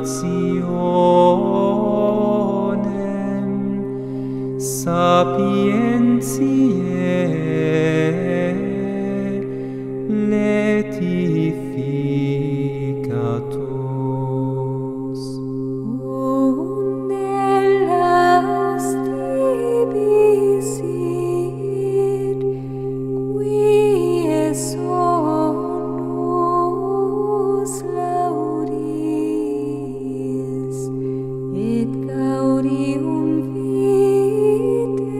imaginationem sapientiae letificatus. Undelas tibi sit, qui sonus laudis, et gaudium vitae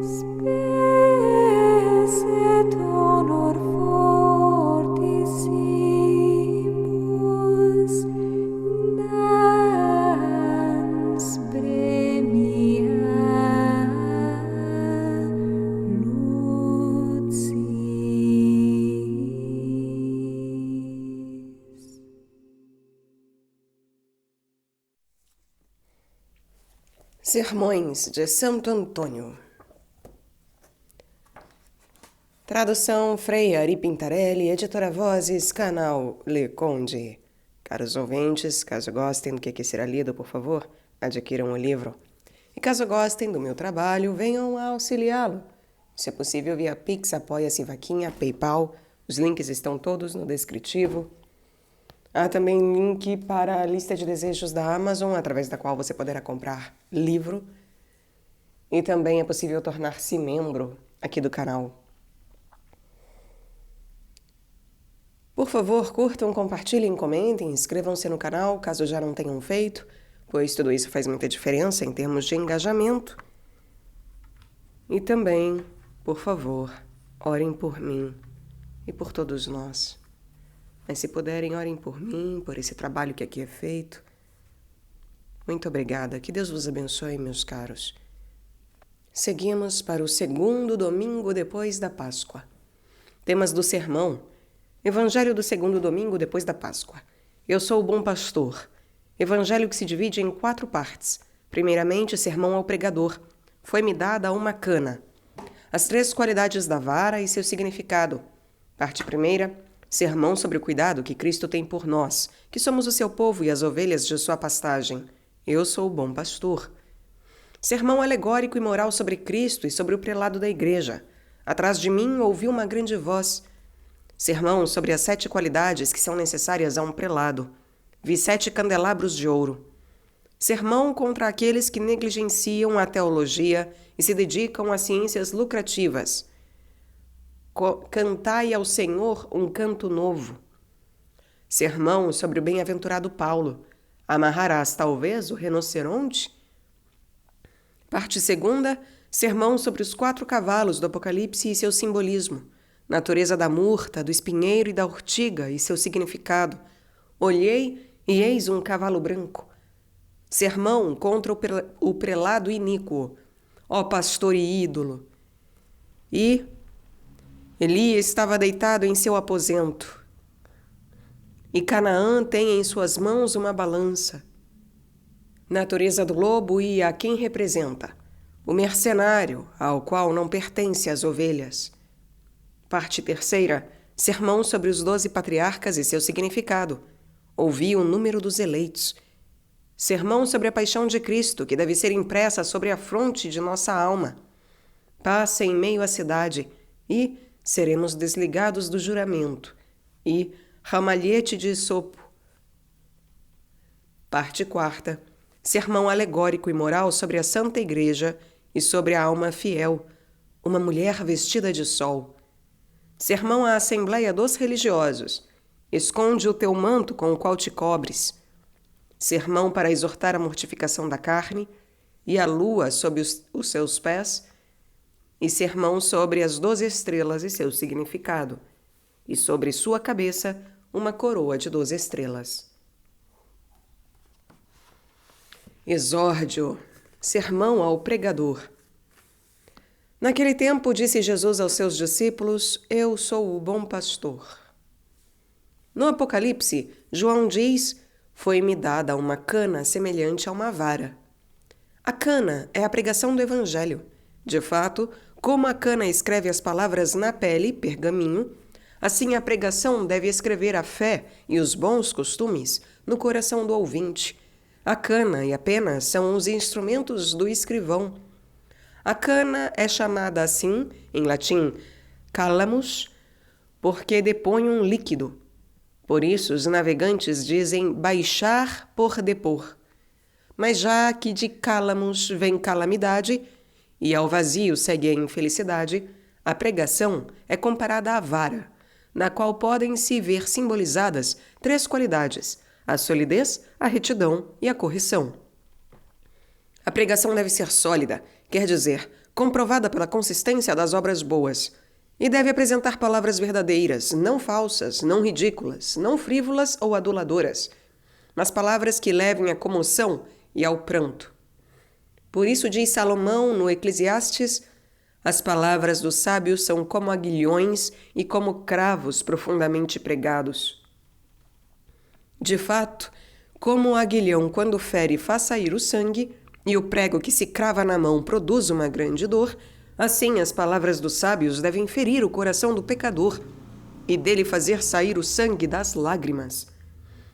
spes et honor fortissimus dans premia lucis. Sermões de Santo Antônio. Tradução Frei Ari Pintarelli, editora Vozes, canal Le Conde. Caros ouvintes, caso gostem do que aqui será lido, por favor, adquiram o livro. E caso gostem do meu trabalho, venham a auxiliá-lo. Se é possível, via Pix, Apoia-se, Vaquinha, PayPal. Os links estão todos no descritivo. Há também link para a lista de desejos da Amazon, através da qual você poderá comprar livro. E também é possível tornar-se membro aqui do canal. Por favor, curtam, compartilhem, comentem, inscrevam-se no canal, caso já não tenham feito, pois tudo isso faz muita diferença em termos de engajamento. E também, por favor, orem por mim e por todos nós. Mas se puderem, orem por mim, por esse trabalho que aqui é feito. Muito obrigada. Que Deus vos abençoe, meus caros. Seguimos para o segundo domingo depois da Páscoa. Temas do sermão. Evangelho do segundo domingo depois da Páscoa. Eu sou o bom pastor. Evangelho que se divide em 4 partes. Primeiramente, sermão ao pregador. Foi-me dada uma cana. As 3 qualidades da vara e seu significado. Parte primeira. Sermão sobre o cuidado que Cristo tem por nós, que somos o seu povo e as ovelhas de sua pastagem. Eu sou o bom pastor. Sermão alegórico e moral sobre Cristo e sobre o prelado da igreja. Atrás de mim ouvi uma grande voz. Sermão sobre as 7 qualidades que são necessárias a um prelado. Vi 7 candelabros de ouro. Sermão contra aqueles que negligenciam a teologia e se dedicam a ciências lucrativas. Cantai ao Senhor um canto novo. Sermão sobre o bem-aventurado Paulo. Amarrarás talvez o rinoceronte? Parte segunda, sermão sobre os 4 cavalos do Apocalipse e seu simbolismo. Natureza da murta, do espinheiro e da urtiga e seu significado. Olhei e eis um cavalo branco. Sermão contra o prelado iníquo. Ó pastor e ídolo. E Elias estava deitado em seu aposento, e Canaã tem em suas mãos uma balança. Natureza do lobo e a quem representa? O mercenário, ao qual não pertence as ovelhas. Parte terceira, sermão sobre os 12 patriarcas e seu significado. Ouvi o número dos eleitos. Sermão sobre a paixão de Cristo, que deve ser impressa sobre a fronte de nossa alma. Passa em meio à cidade e seremos desligados do juramento. E ramalhete de sopo. Parte quarta. Sermão alegórico e moral sobre a Santa Igreja e sobre a alma fiel, uma mulher vestida de sol. Sermão à Assembleia dos Religiosos. Esconde o teu manto com o qual te cobres. Sermão para exortar a mortificação da carne e a lua sob os seus pés. E sermão sobre as 12 estrelas e seu significado, e sobre sua cabeça uma coroa de 12 estrelas. Exórdio, sermão ao pregador. Naquele tempo disse Jesus aos seus discípulos: Eu sou o bom pastor. No Apocalipse, João diz: Foi-me dada uma cana semelhante a uma vara. A cana é a pregação do Evangelho. De fato, como a cana escreve as palavras na pele, pergaminho, Assim, a pregação deve escrever a fé e os bons costumes no coração do ouvinte. A cana e a pena são os instrumentos do escrivão. A cana é chamada assim, em latim, calamus, porque depõe um líquido. Por isso, os navegantes dizem baixar por depor. Mas já que de calamus vem calamidade, e ao vazio segue a infelicidade, a pregação é comparada à vara, na qual podem se ver simbolizadas 3 qualidades: a solidez, a retidão e a correção. A pregação deve ser sólida, quer dizer, comprovada pela consistência das obras boas, e deve apresentar palavras verdadeiras, não falsas, não ridículas, não frívolas ou aduladoras, mas palavras que levem à comoção e ao pranto. Por isso diz Salomão no Eclesiastes: as palavras dos sábios são como aguilhões e como cravos profundamente pregados. De fato, como o aguilhão, quando fere, faz sair o sangue, e o prego que se crava na mão produz uma grande dor, assim as palavras dos sábios devem ferir o coração do pecador e dele fazer sair o sangue das lágrimas,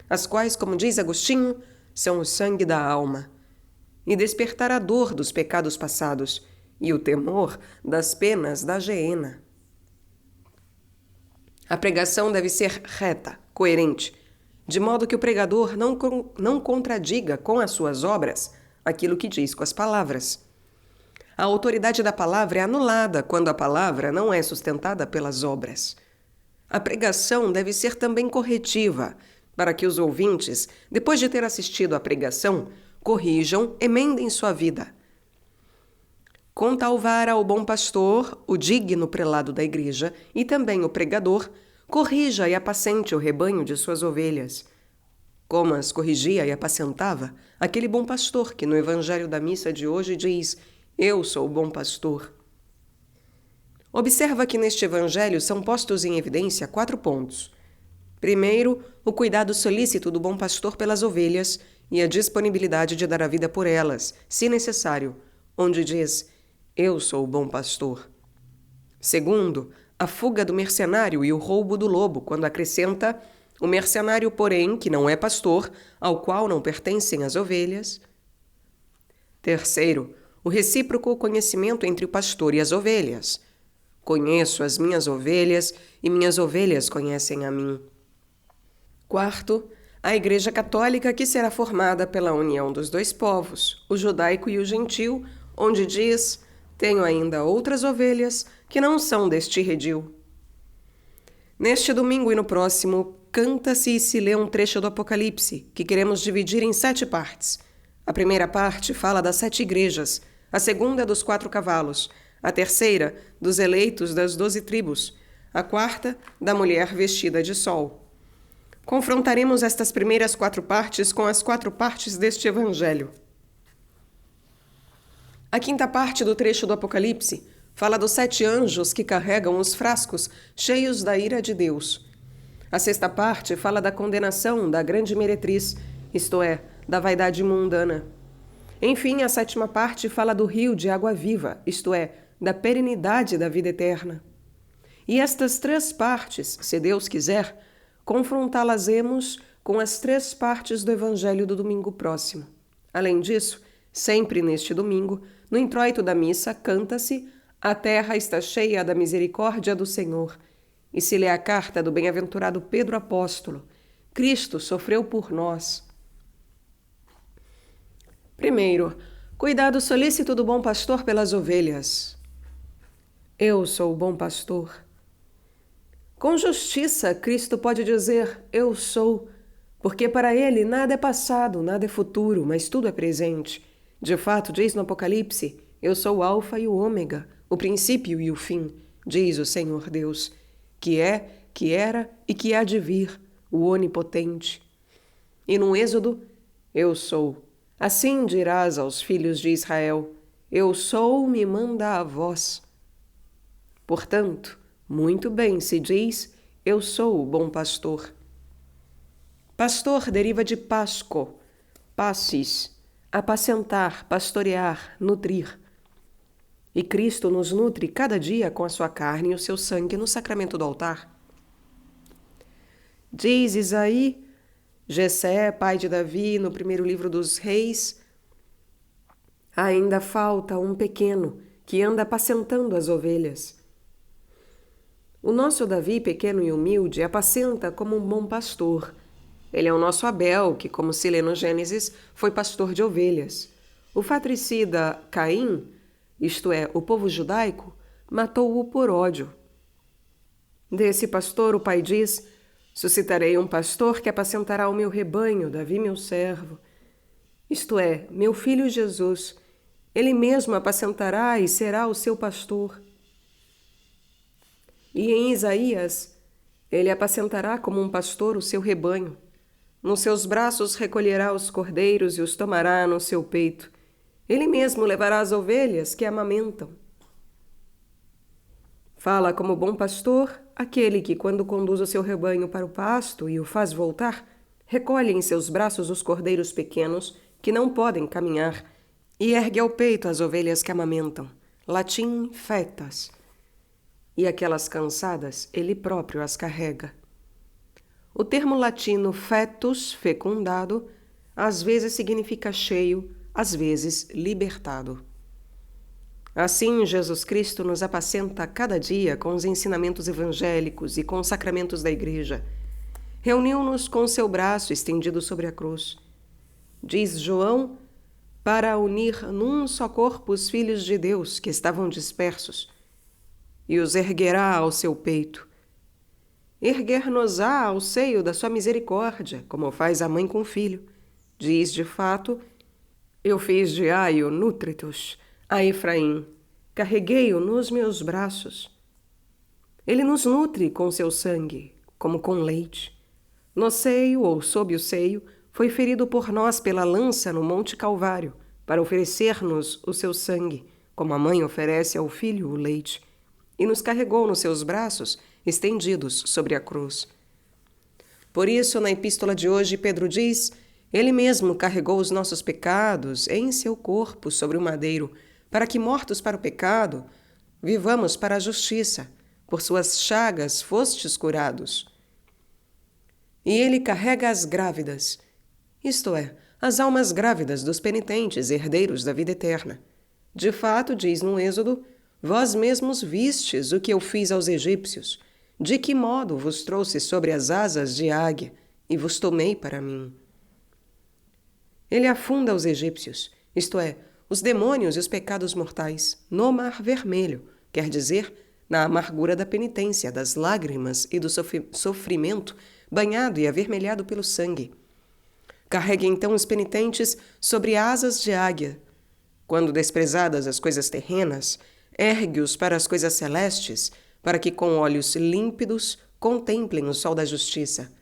as quais, como diz Agostinho, são o sangue da alma, e despertar a dor dos pecados passados e o temor das penas da geena. A pregação deve ser reta, coerente, de modo que o pregador não contradiga com as suas obras aquilo que diz com as palavras. A autoridade da palavra é anulada quando a palavra não é sustentada pelas obras. A pregação deve ser também corretiva, para que os ouvintes, depois de ter assistido à pregação, corrijam, emendem sua vida. Com tal vara, o bom pastor, o digno prelado da igreja e também o pregador, corrija e apacente o rebanho de suas ovelhas, como as corrigia e apacentava aquele bom pastor que no evangelho da missa de hoje diz: eu sou o bom pastor. Observa que neste evangelho são postos em evidência 4 pontos. Primeiro, o cuidado solícito do bom pastor pelas ovelhas e a disponibilidade de dar a vida por elas, se necessário, onde diz: eu sou o bom pastor. Segundo, a fuga do mercenário e o roubo do lobo, quando acrescenta: o mercenário, porém, que não é pastor, ao qual não pertencem as ovelhas. Terceiro, o recíproco conhecimento entre o pastor e as ovelhas. Conheço as minhas ovelhas e minhas ovelhas conhecem a mim. Quarto, a Igreja Católica, que será formada pela união dos 2 povos, o judaico e o gentil, onde diz: tenho ainda outras ovelhas que não são deste redil. Neste domingo e no próximo, canta-se e se lê um trecho do Apocalipse, que queremos dividir em 7 partes. A primeira parte fala das 7 igrejas, a segunda dos 4 cavalos, a terceira dos eleitos das 12 tribos, a quarta da mulher vestida de sol. Confrontaremos estas primeiras 4 partes com as 4 partes deste evangelho. A quinta parte do trecho do Apocalipse fala dos 7 anjos que carregam os frascos cheios da ira de Deus. A sexta parte fala da condenação da grande meretriz, isto é, da vaidade mundana. Enfim, a 7ª parte fala do rio de água viva, isto é, da perenidade da vida eterna. E estas 3 partes, se Deus quiser, confrontá-las-emos com as 3 partes do Evangelho do domingo próximo. Além disso, sempre neste domingo, no introito da missa, canta-se: a terra está cheia da misericórdia do Senhor, e se lê a carta do bem-aventurado Pedro Apóstolo: Cristo sofreu por nós. Primeiro, cuidado solícito do bom pastor pelas ovelhas. Eu sou o bom pastor. Com justiça, Cristo pode dizer: eu sou, porque para ele nada é passado, nada é futuro, mas tudo é presente. De fato, diz no Apocalipse: eu sou o Alfa e o Ômega, o princípio e o fim, diz o Senhor Deus, que é, que era e que há de vir, o Onipotente. E no Êxodo: eu sou. Assim dirás aos filhos de Israel: eu sou, me manda a vós. Portanto, muito bem se diz: eu sou o bom pastor. Pastor deriva de pasco, passis, apacentar, pastorear, nutrir. E Cristo nos nutre cada dia com a sua carne e o seu sangue no sacramento do altar. Diz Isaí, Jessé, pai de Davi, no primeiro livro dos Reis: ainda falta um pequeno que anda apacentando as ovelhas. O nosso Davi, pequeno e humilde, apacenta como um bom pastor. Ele é o nosso Abel, que, como se lê no Gênesis, foi pastor de ovelhas. O fratricida Caim, isto é, o povo judaico, matou-o por ódio. Desse pastor o pai diz: suscitarei um pastor que apacentará o meu rebanho, Davi meu servo. Isto é, meu filho Jesus, ele mesmo apacentará e será o seu pastor. E em Isaías, ele apacentará como um pastor o seu rebanho. Nos seus braços recolherá os cordeiros e os tomará no seu peito. Ele mesmo levará as ovelhas que amamentam. Fala como bom pastor aquele que, quando conduz o seu rebanho para o pasto e o faz voltar, recolhe em seus braços os cordeiros pequenos que não podem caminhar e ergue ao peito as ovelhas que amamentam, latim fetas. E aquelas cansadas, ele próprio as carrega. O termo latino fetus, fecundado, às vezes significa cheio, às vezes libertado. Assim, Jesus Cristo nos apacenta cada dia com os ensinamentos evangélicos e com os sacramentos da Igreja. Reuniu-nos com seu braço estendido sobre a cruz. Diz João, para unir num só corpo os filhos de Deus que estavam dispersos, e os erguerá ao seu peito. Erguer-nos-á ao seio da sua misericórdia, como faz a mãe com o filho. Diz, de fato, eu fiz de Aio nutritus a Efraim, carreguei-o nos meus braços. Ele nos nutre com seu sangue, como com leite. No seio, ou sob o seio, foi ferido por nós pela lança no Monte Calvário, para oferecer-nos o seu sangue, como a mãe oferece ao filho o leite, e nos carregou nos seus braços, estendidos sobre a cruz. Por isso, na epístola de hoje, Pedro diz: ele mesmo carregou os nossos pecados em seu corpo sobre o madeiro, para que, mortos para o pecado, vivamos para a justiça. Por suas chagas fostes curados. E ele carrega as grávidas, isto é, as almas grávidas dos penitentes, herdeiros da vida eterna. De fato, diz no Êxodo: vós mesmos vistes o que eu fiz aos egípcios, de que modo vos trouxe sobre as asas de águia e vos tomei para mim. Ele afunda os egípcios, isto é, os demônios e os pecados mortais, no Mar Vermelho, quer dizer, na amargura da penitência, das lágrimas e do sofrimento, banhado e avermelhado pelo sangue. Carregue então os penitentes sobre asas de águia. Quando desprezadas as coisas terrenas, ergue-os para as coisas celestes, para que com olhos límpidos contemplem o sol da justiça.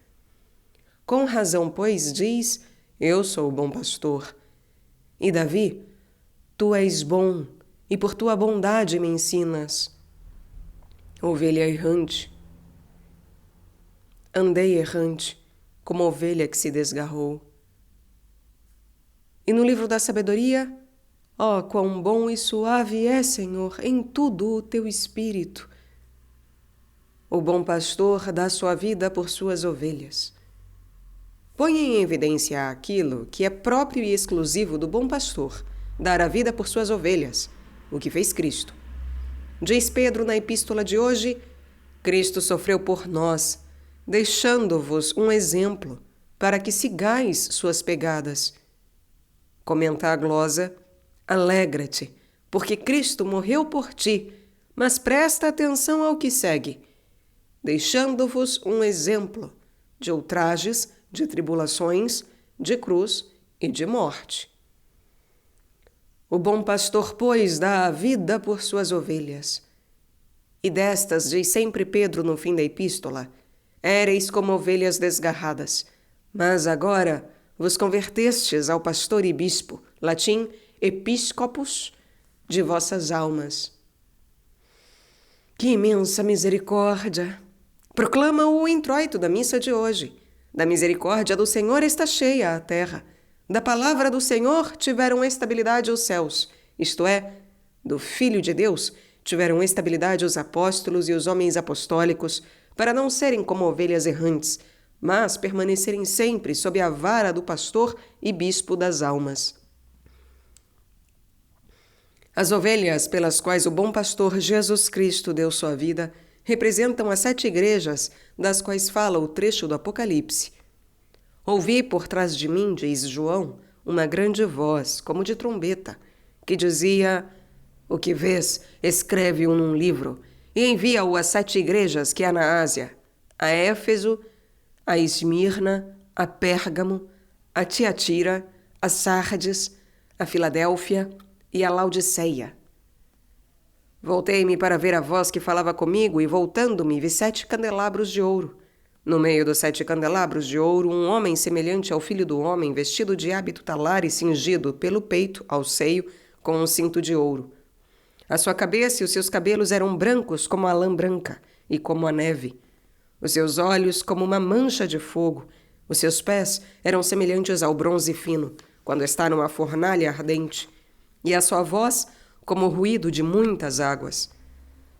Com razão, pois, diz: eu sou o bom pastor. E Davi: tu és bom, e por tua bondade me ensinas. Ovelha errante. Andei errante, como ovelha que se desgarrou. E no livro da sabedoria: ó, quão bom e suave é, Senhor, em tudo o teu espírito. O bom pastor dá sua vida por suas ovelhas. Põe em evidência aquilo que é próprio e exclusivo do bom pastor, dar a vida por suas ovelhas, o que fez Cristo. Diz Pedro na epístola de hoje: Cristo sofreu por nós, deixando-vos um exemplo, para que sigais suas pegadas. Comenta a glosa: alegra-te, porque Cristo morreu por ti, mas presta atenção ao que segue, deixando-vos um exemplo de ultrajes, de tribulações, de cruz e de morte. O bom pastor, pois, dá a vida por suas ovelhas. E destas, diz sempre Pedro no fim da epístola: éreis como ovelhas desgarradas, mas agora vos convertestes ao pastor e bispo, latim episcopus, de vossas almas. Que imensa misericórdia! Proclama o introito da missa de hoje. Da misericórdia do Senhor está cheia a terra. Da palavra do Senhor tiveram estabilidade os céus, isto é, do Filho de Deus tiveram estabilidade os apóstolos e os homens apostólicos, para não serem como ovelhas errantes, mas permanecerem sempre sob a vara do pastor e bispo das almas. As ovelhas pelas quais o bom pastor Jesus Cristo deu sua vida representam as 7 igrejas das quais fala o trecho do Apocalipse. Ouvi por trás de mim, diz João, uma grande voz, como de trombeta, que dizia: o que vês, escreve-o num livro e envia-o às 7 igrejas que há na Ásia, a Éfeso, a Esmirna, a Pérgamo, a Tiatira, a Sardes, a Filadélfia e a Laodiceia. Voltei-me para ver a voz que falava comigo e, voltando-me, vi 7 candelabros de ouro. No meio dos 7 candelabros de ouro, um homem semelhante ao Filho do Homem, vestido de hábito talar e cingido pelo peito ao seio com um cinto de ouro. A sua cabeça e os seus cabelos eram brancos como a lã branca e como a neve. Os seus olhos como uma mancha de fogo. Os seus pés eram semelhantes ao bronze fino, quando está numa fornalha ardente. E a sua voz como o ruído de muitas águas.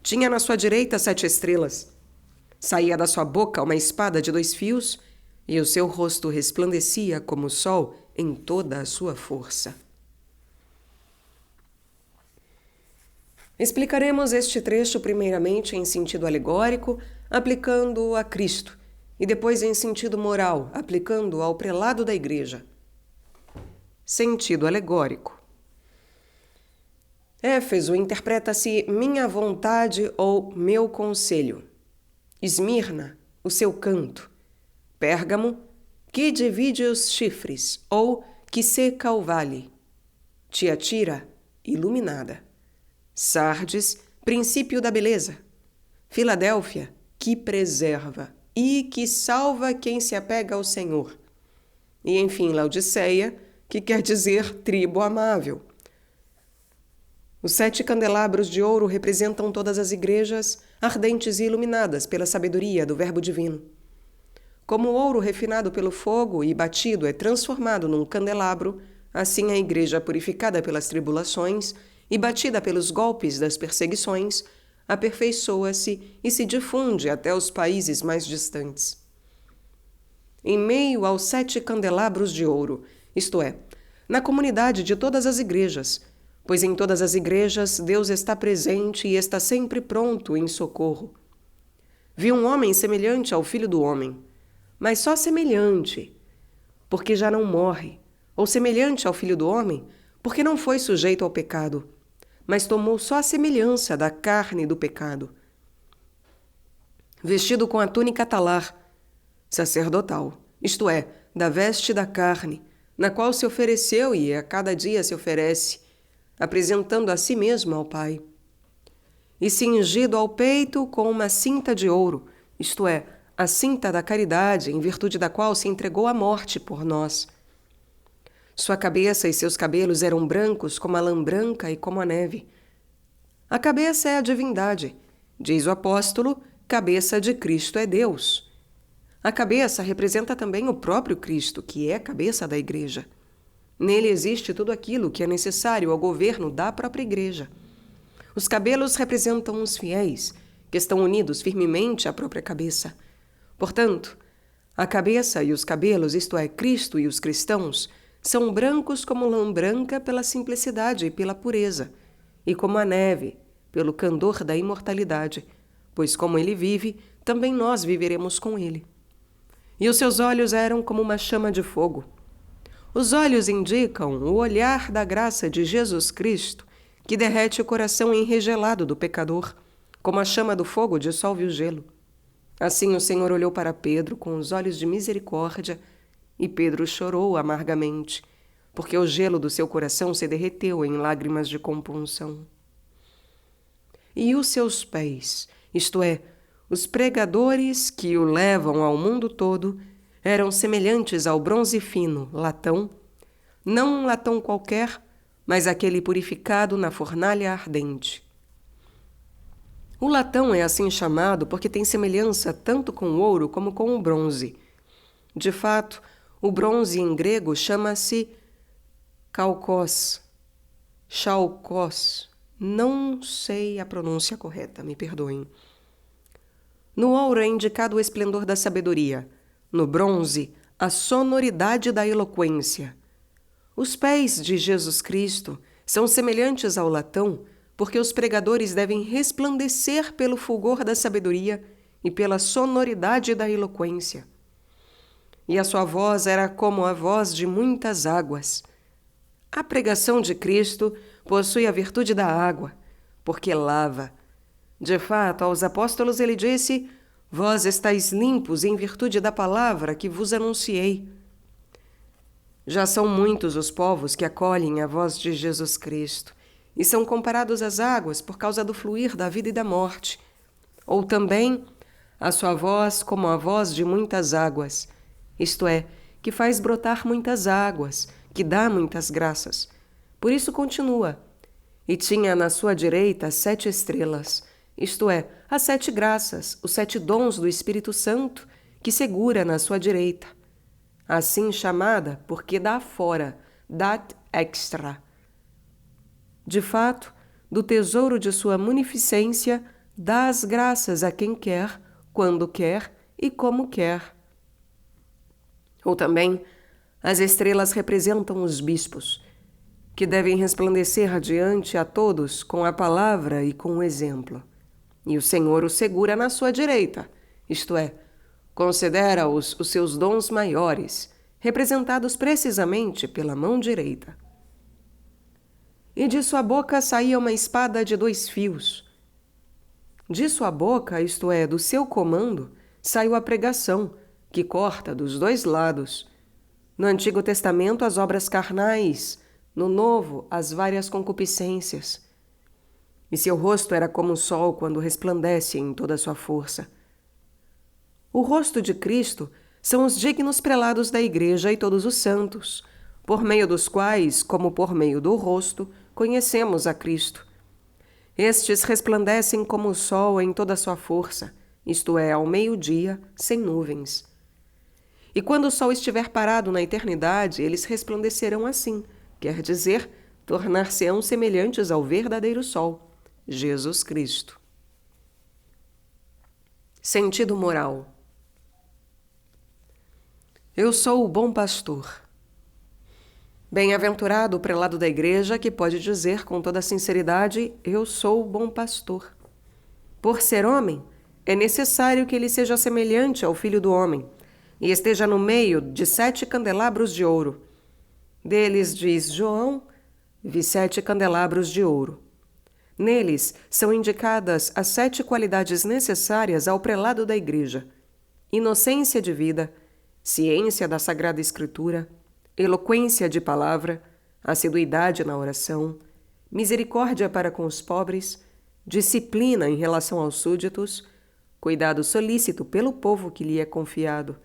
Tinha na sua direita 7 estrelas. Saía da sua boca uma espada de 2 fios, e o seu rosto resplandecia como o sol em toda a sua força. Explicaremos este trecho primeiramente em sentido alegórico, aplicando-o a Cristo, e depois em sentido moral, aplicando-o ao prelado da igreja. Sentido alegórico. Éfeso interpreta-se minha vontade ou meu conselho. Esmirna, o seu canto. Pérgamo, que divide os chifres, ou que seca o vale. Tiatira, iluminada. Sardes, princípio da beleza. Filadélfia, que preserva e que salva quem se apega ao Senhor. E, enfim, Laodiceia, que quer dizer tribo amável. Os 7 candelabros de ouro representam todas as igrejas ardentes e iluminadas pela sabedoria do Verbo divino. Como o ouro refinado pelo fogo e batido é transformado num candelabro, assim a igreja purificada pelas tribulações e batida pelos golpes das perseguições, aperfeiçoa-se e se difunde até os países mais distantes. Em meio aos 7 candelabros de ouro, isto é, na comunidade de todas as igrejas, pois em todas as igrejas Deus está presente e está sempre pronto em socorro. Vi um homem semelhante ao Filho do Homem, mas só semelhante, porque já não morre, ou semelhante ao Filho do Homem, porque não foi sujeito ao pecado, mas tomou só a semelhança da carne do pecado. Vestido com a túnica talar, sacerdotal, isto é, da veste da carne, na qual se ofereceu e a cada dia se oferece, apresentando a si mesmo ao Pai. E cingido ao peito com uma cinta de ouro, isto é, a cinta da caridade, em virtude da qual se entregou à morte por nós. Sua cabeça e seus cabelos eram brancos como a lã branca e como a neve. A cabeça é a divindade. Diz o apóstolo, cabeça de Cristo é Deus. A cabeça representa também o próprio Cristo, que é a cabeça da igreja. Nele existe tudo aquilo que é necessário ao governo da própria igreja. Os cabelos representam os fiéis, que estão unidos firmemente à própria cabeça. Portanto, a cabeça e os cabelos, isto é, Cristo e os cristãos, são brancos como lã branca pela simplicidade e pela pureza, e como a neve, pelo candor da imortalidade, pois como ele vive, também nós viveremos com ele. E os seus olhos eram como uma chama de fogo. Os olhos indicam o olhar da graça de Jesus Cristo, que derrete o coração enregelado do pecador, como a chama do fogo dissolve o gelo. Assim o Senhor olhou para Pedro com os olhos de misericórdia, e Pedro chorou amargamente, porque o gelo do seu coração se derreteu em lágrimas de compunção. E os seus pés, isto é, os pregadores que o levam ao mundo todo, eram semelhantes ao bronze fino, latão, não um latão qualquer, mas aquele purificado na fornalha ardente. O latão é assim chamado porque tem semelhança tanto com o ouro como com o bronze. De fato, o bronze em grego chama-se chalcos, não sei a pronúncia correta, me perdoem. No ouro é indicado o esplendor da sabedoria, No bronze, a sonoridade da eloquência. Os pés de Jesus Cristo são semelhantes ao latão, porque os pregadores devem resplandecer pelo fulgor da sabedoria e pela sonoridade da eloquência. E a sua voz era como a voz de muitas águas. A pregação de Cristo possui a virtude da água, porque lava. De fato, aos apóstolos ele disse: Vós estáis limpos em virtude da palavra que vos anunciei. Já são muitos os povos que acolhem a voz de Jesus Cristo e são comparados às águas por causa do fluir da vida e da morte. Ou também, a sua voz como a voz de muitas águas, isto é, que faz brotar muitas águas, que dá muitas graças. Por isso continua. E tinha na sua direita 7 estrelas, isto é, as 7 graças, os 7 dons do Espírito Santo, que segura na sua direita. Assim chamada porque dá fora, dat extra. De fato, do tesouro de sua munificência, dá as graças a quem quer, quando quer e como quer. Ou também, as estrelas representam os bispos, que devem resplandecer adiante a todos com a palavra e com o exemplo. E o Senhor o segura na sua direita, isto é, considera-os os seus dons maiores, representados precisamente pela mão direita. E de sua boca saía uma espada de 2 fios. De sua boca, isto é, do seu comando, saiu a pregação, que corta dos 2 lados. No Antigo Testamento, as obras carnais, no Novo, as várias concupiscências. E seu rosto era como o sol quando resplandece em toda a sua força. O rosto de Cristo são os dignos prelados da Igreja e todos os santos, por meio dos quais, como por meio do rosto, conhecemos a Cristo. Estes resplandecem como o sol em toda a sua força, isto é, ao meio-dia, sem nuvens. E quando o sol estiver parado na eternidade, eles resplandecerão assim, quer dizer, tornar-se-ão semelhantes ao verdadeiro sol, Jesus Cristo. Sentido moral. Eu sou o bom pastor. Bem-aventurado o prelado da igreja que pode dizer com toda sinceridade: eu sou o bom pastor. Por ser homem, é necessário que ele seja semelhante ao Filho do Homem e esteja no meio de 7 candelabros de ouro. Deles, diz João, vi 7 candelabros de ouro. Neles são indicadas as 7 qualidades necessárias ao prelado da igreja: inocência de vida, ciência da Sagrada Escritura, eloquência de palavra, assiduidade na oração, misericórdia para com os pobres, disciplina em relação aos súditos, cuidado solícito pelo povo que lhe é confiado.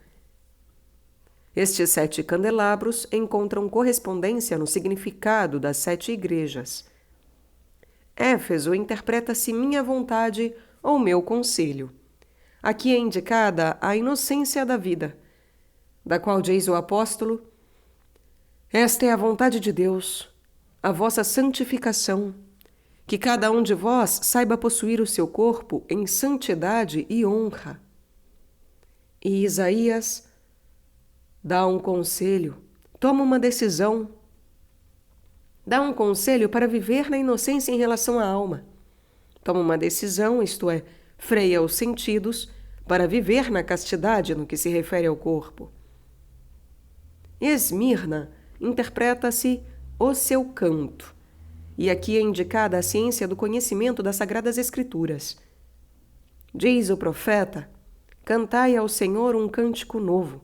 Estes 7 candelabros encontram correspondência no significado das 7 igrejas. Éfeso interpreta-se minha vontade ou meu conselho. Aqui é indicada a inocência da vida, da qual diz o apóstolo: esta é a vontade de Deus, a vossa santificação, que cada um de vós saiba possuir o seu corpo em santidade e honra. E Isaías dá um conselho, toma uma decisão, dá um conselho para viver na inocência em relação à alma. Toma uma decisão, isto é, freia os sentidos, para viver na castidade no que se refere ao corpo. Esmirna interpreta-se o seu canto, e aqui é indicada a ciência do conhecimento das Sagradas Escrituras. Diz o profeta: cantai ao Senhor um cântico novo.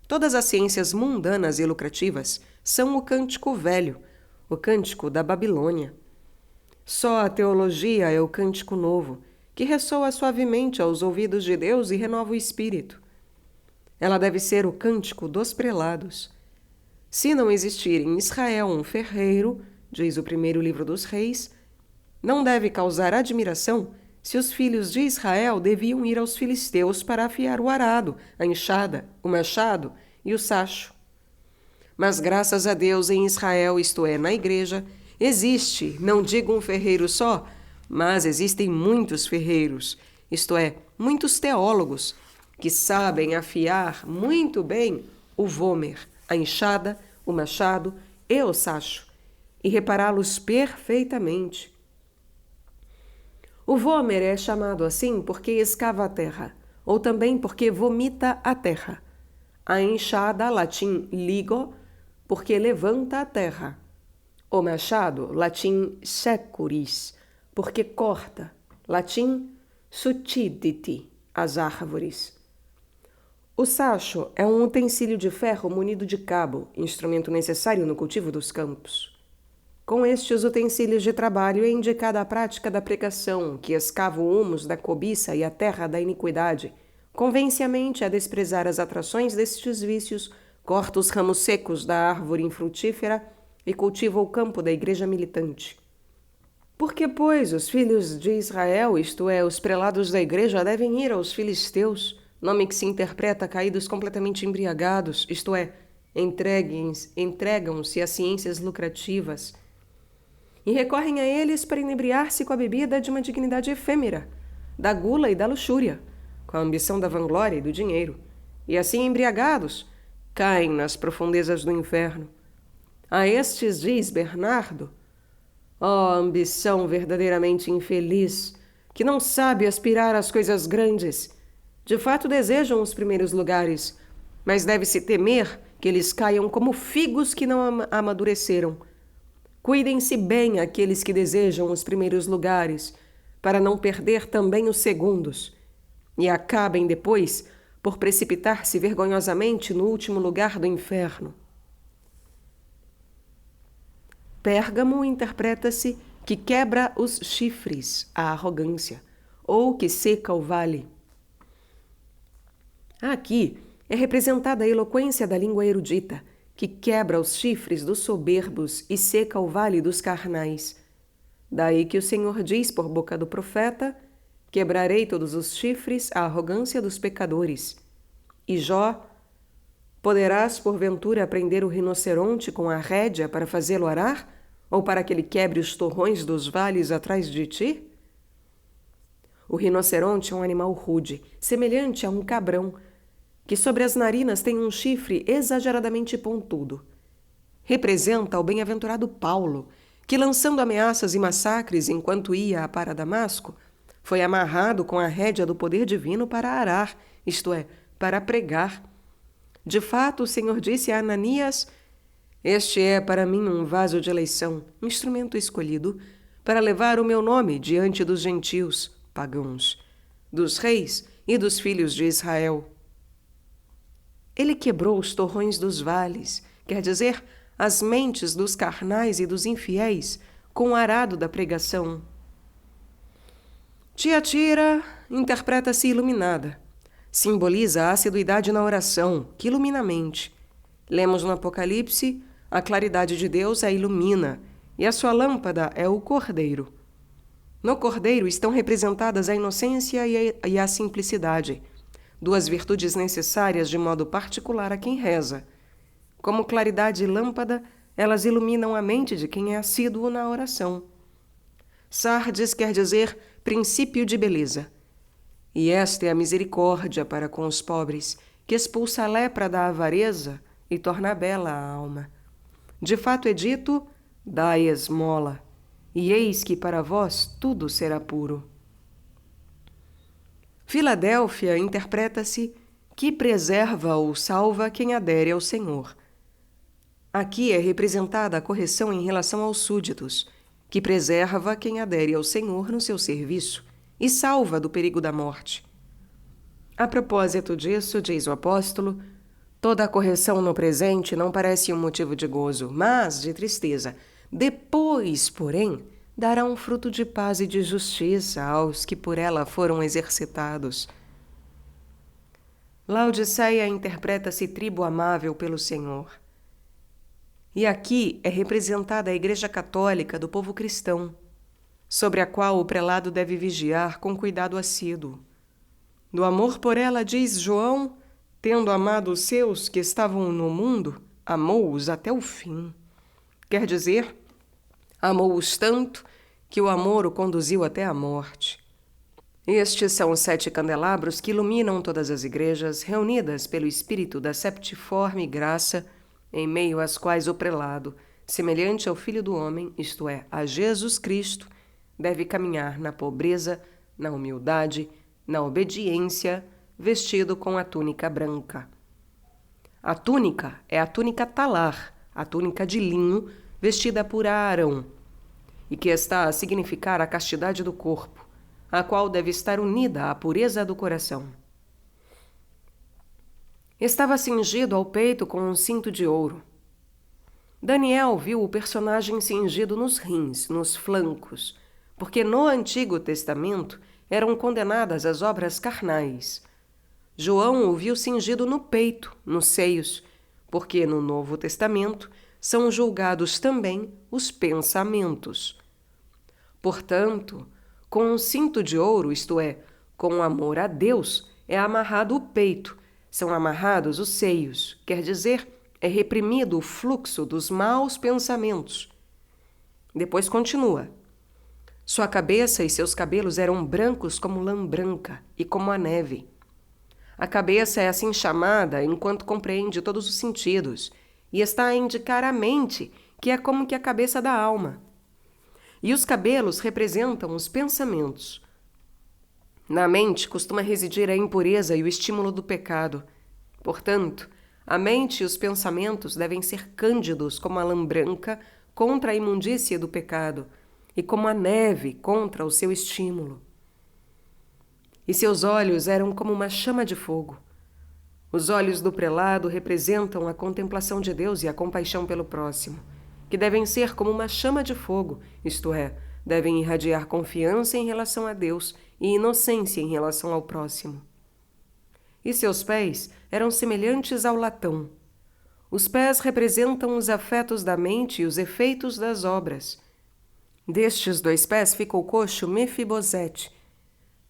Todas as ciências mundanas e lucrativas são o cântico velho, o cântico da Babilônia. Só a teologia é o cântico novo, que ressoa suavemente aos ouvidos de Deus e renova o espírito. Ela deve ser o cântico dos prelados. Se não existir em Israel um ferreiro, diz o primeiro livro dos Reis, não deve causar admiração se os filhos de Israel deviam ir aos filisteus para afiar o arado, a enxada, o machado e o sacho. Mas graças a Deus em Israel, isto é, na igreja, existe, não digo um ferreiro só, mas existem muitos ferreiros, isto é, muitos teólogos, que sabem afiar muito bem o vômer, a enxada, o machado e o sacho, e repará-los perfeitamente. O vômer é chamado assim porque escava a terra, ou também porque vomita a terra. A enxada, latim ligo, porque levanta a terra. O machado, latim securis, porque corta, latim succiditi, as árvores. O sacho é um utensílio de ferro munido de cabo, instrumento necessário no cultivo dos campos. Com estes utensílios de trabalho é indicada a prática da pregação, que escava o humus da cobiça e a terra da iniquidade, convence a mente a desprezar as atrações destes vícios, corta os ramos secos da árvore infrutífera e cultiva o campo da igreja militante. Porque, pois, os filhos de Israel, isto é, os prelados da igreja, devem ir aos filisteus, nome que se interpreta caídos completamente embriagados, isto é, entregam-se a ciências lucrativas, e recorrem a eles para inebriar-se com a bebida de uma dignidade efêmera, da gula e da luxúria, com a ambição da vanglória e do dinheiro, e assim embriagados, caem nas profundezas do inferno. A estes diz Bernardo: ó ambição verdadeiramente infeliz, que não sabe aspirar às coisas grandes. De fato desejam os primeiros lugares, mas deve-se temer que eles caiam como figos que não amadureceram. Cuidem-se bem aqueles que desejam os primeiros lugares, para não perder também os segundos, e acabem depois por precipitar-se vergonhosamente no último lugar do inferno. Pérgamo interpreta-se que quebra os chifres, a arrogância, ou que seca o vale. Aqui é representada a eloquência da língua erudita, que quebra os chifres dos soberbos e seca o vale dos carnais. Daí que o Senhor diz por boca do profeta: quebrarei todos os chifres, a arrogância dos pecadores. E Jó: poderás porventura prender o rinoceronte com a rédea para fazê-lo arar? Ou para que ele quebre os torrões dos vales atrás de ti? O rinoceronte é um animal rude, semelhante a um cabrão, que sobre as narinas tem um chifre exageradamente pontudo. Representa o bem-aventurado Paulo, que, lançando ameaças e massacres enquanto ia para Damasco, foi amarrado com a rédea do poder divino para arar, isto é, para pregar. De fato, o Senhor disse a Ananias: este é para mim um vaso de eleição, um instrumento escolhido, para levar o meu nome diante dos gentios, pagãos, dos reis e dos filhos de Israel. Ele quebrou os torrões dos vales, quer dizer, as mentes dos carnais e dos infiéis, com o arado da pregação. Tiatira interpreta-se iluminada. Simboliza a assiduidade na oração, que ilumina a mente. Lemos no Apocalipse: a claridade de Deus a ilumina, e a sua lâmpada é o Cordeiro. No Cordeiro estão representadas a inocência e a simplicidade, duas virtudes necessárias de modo particular a quem reza. Como claridade e lâmpada, elas iluminam a mente de quem é assíduo na oração. Sardes quer dizer princípio de beleza. E esta é a misericórdia para com os pobres, que expulsa a lepra da avareza e torna bela a alma. De fato é dito: dai esmola, e eis que para vós tudo será puro. Filadélfia interpreta-se que preserva ou salva quem adere ao Senhor. Aqui é representada a correção em relação aos súditos, que preserva quem adere ao Senhor no seu serviço e salva do perigo da morte. A propósito disso, diz o apóstolo, toda a correção no presente não parece um motivo de gozo, mas de tristeza. Depois, porém, dará um fruto de paz e de justiça aos que por ela foram exercitados. Laodiceia interpreta-se tribo amável pelo Senhor. E aqui é representada a Igreja Católica do povo cristão, sobre a qual o prelado deve vigiar com cuidado assíduo. Do amor por ela, diz João, tendo amado os seus que estavam no mundo, amou-os até o fim. Quer dizer, amou-os tanto que o amor o conduziu até a morte. Estes são os 7 candelabros que iluminam todas as igrejas, reunidas pelo Espírito da septiforme graça, em meio às quais o prelado, semelhante ao Filho do Homem, isto é, a Jesus Cristo, deve caminhar na pobreza, na humildade, na obediência, vestido com a túnica branca. A túnica é a túnica talar, a túnica de linho, vestida por Aarão, e que está a significar a castidade do corpo, a qual deve estar unida à pureza do coração. Estava cingido ao peito com um cinto de ouro. Daniel viu o personagem cingido nos rins, nos flancos, porque no Antigo Testamento eram condenadas as obras carnais. João o viu cingido no peito, nos seios, porque no Novo Testamento são julgados também os pensamentos. Portanto, com um cinto de ouro, isto é, com amor a Deus, é amarrado o peito, são amarrados os seios, quer dizer, é reprimido o fluxo dos maus pensamentos. Depois continua. Sua cabeça e seus cabelos eram brancos como lã branca e como a neve. A cabeça é assim chamada enquanto compreende todos os sentidos e está a indicar a mente, que é como que a cabeça da alma. E os cabelos representam os pensamentos. Na mente costuma residir a impureza e o estímulo do pecado. Portanto, a mente e os pensamentos devem ser cândidos como a lã branca contra a imundícia do pecado e como a neve contra o seu estímulo. E seus olhos eram como uma chama de fogo. Os olhos do prelado representam a contemplação de Deus e a compaixão pelo próximo, que devem ser como uma chama de fogo, isto é, devem irradiar confiança em relação a Deus e inocência em relação ao próximo. E seus pés eram semelhantes ao latão. Os pés representam os afetos da mente e os efeitos das obras. Destes 2 pés fica o coxo Mefibosete,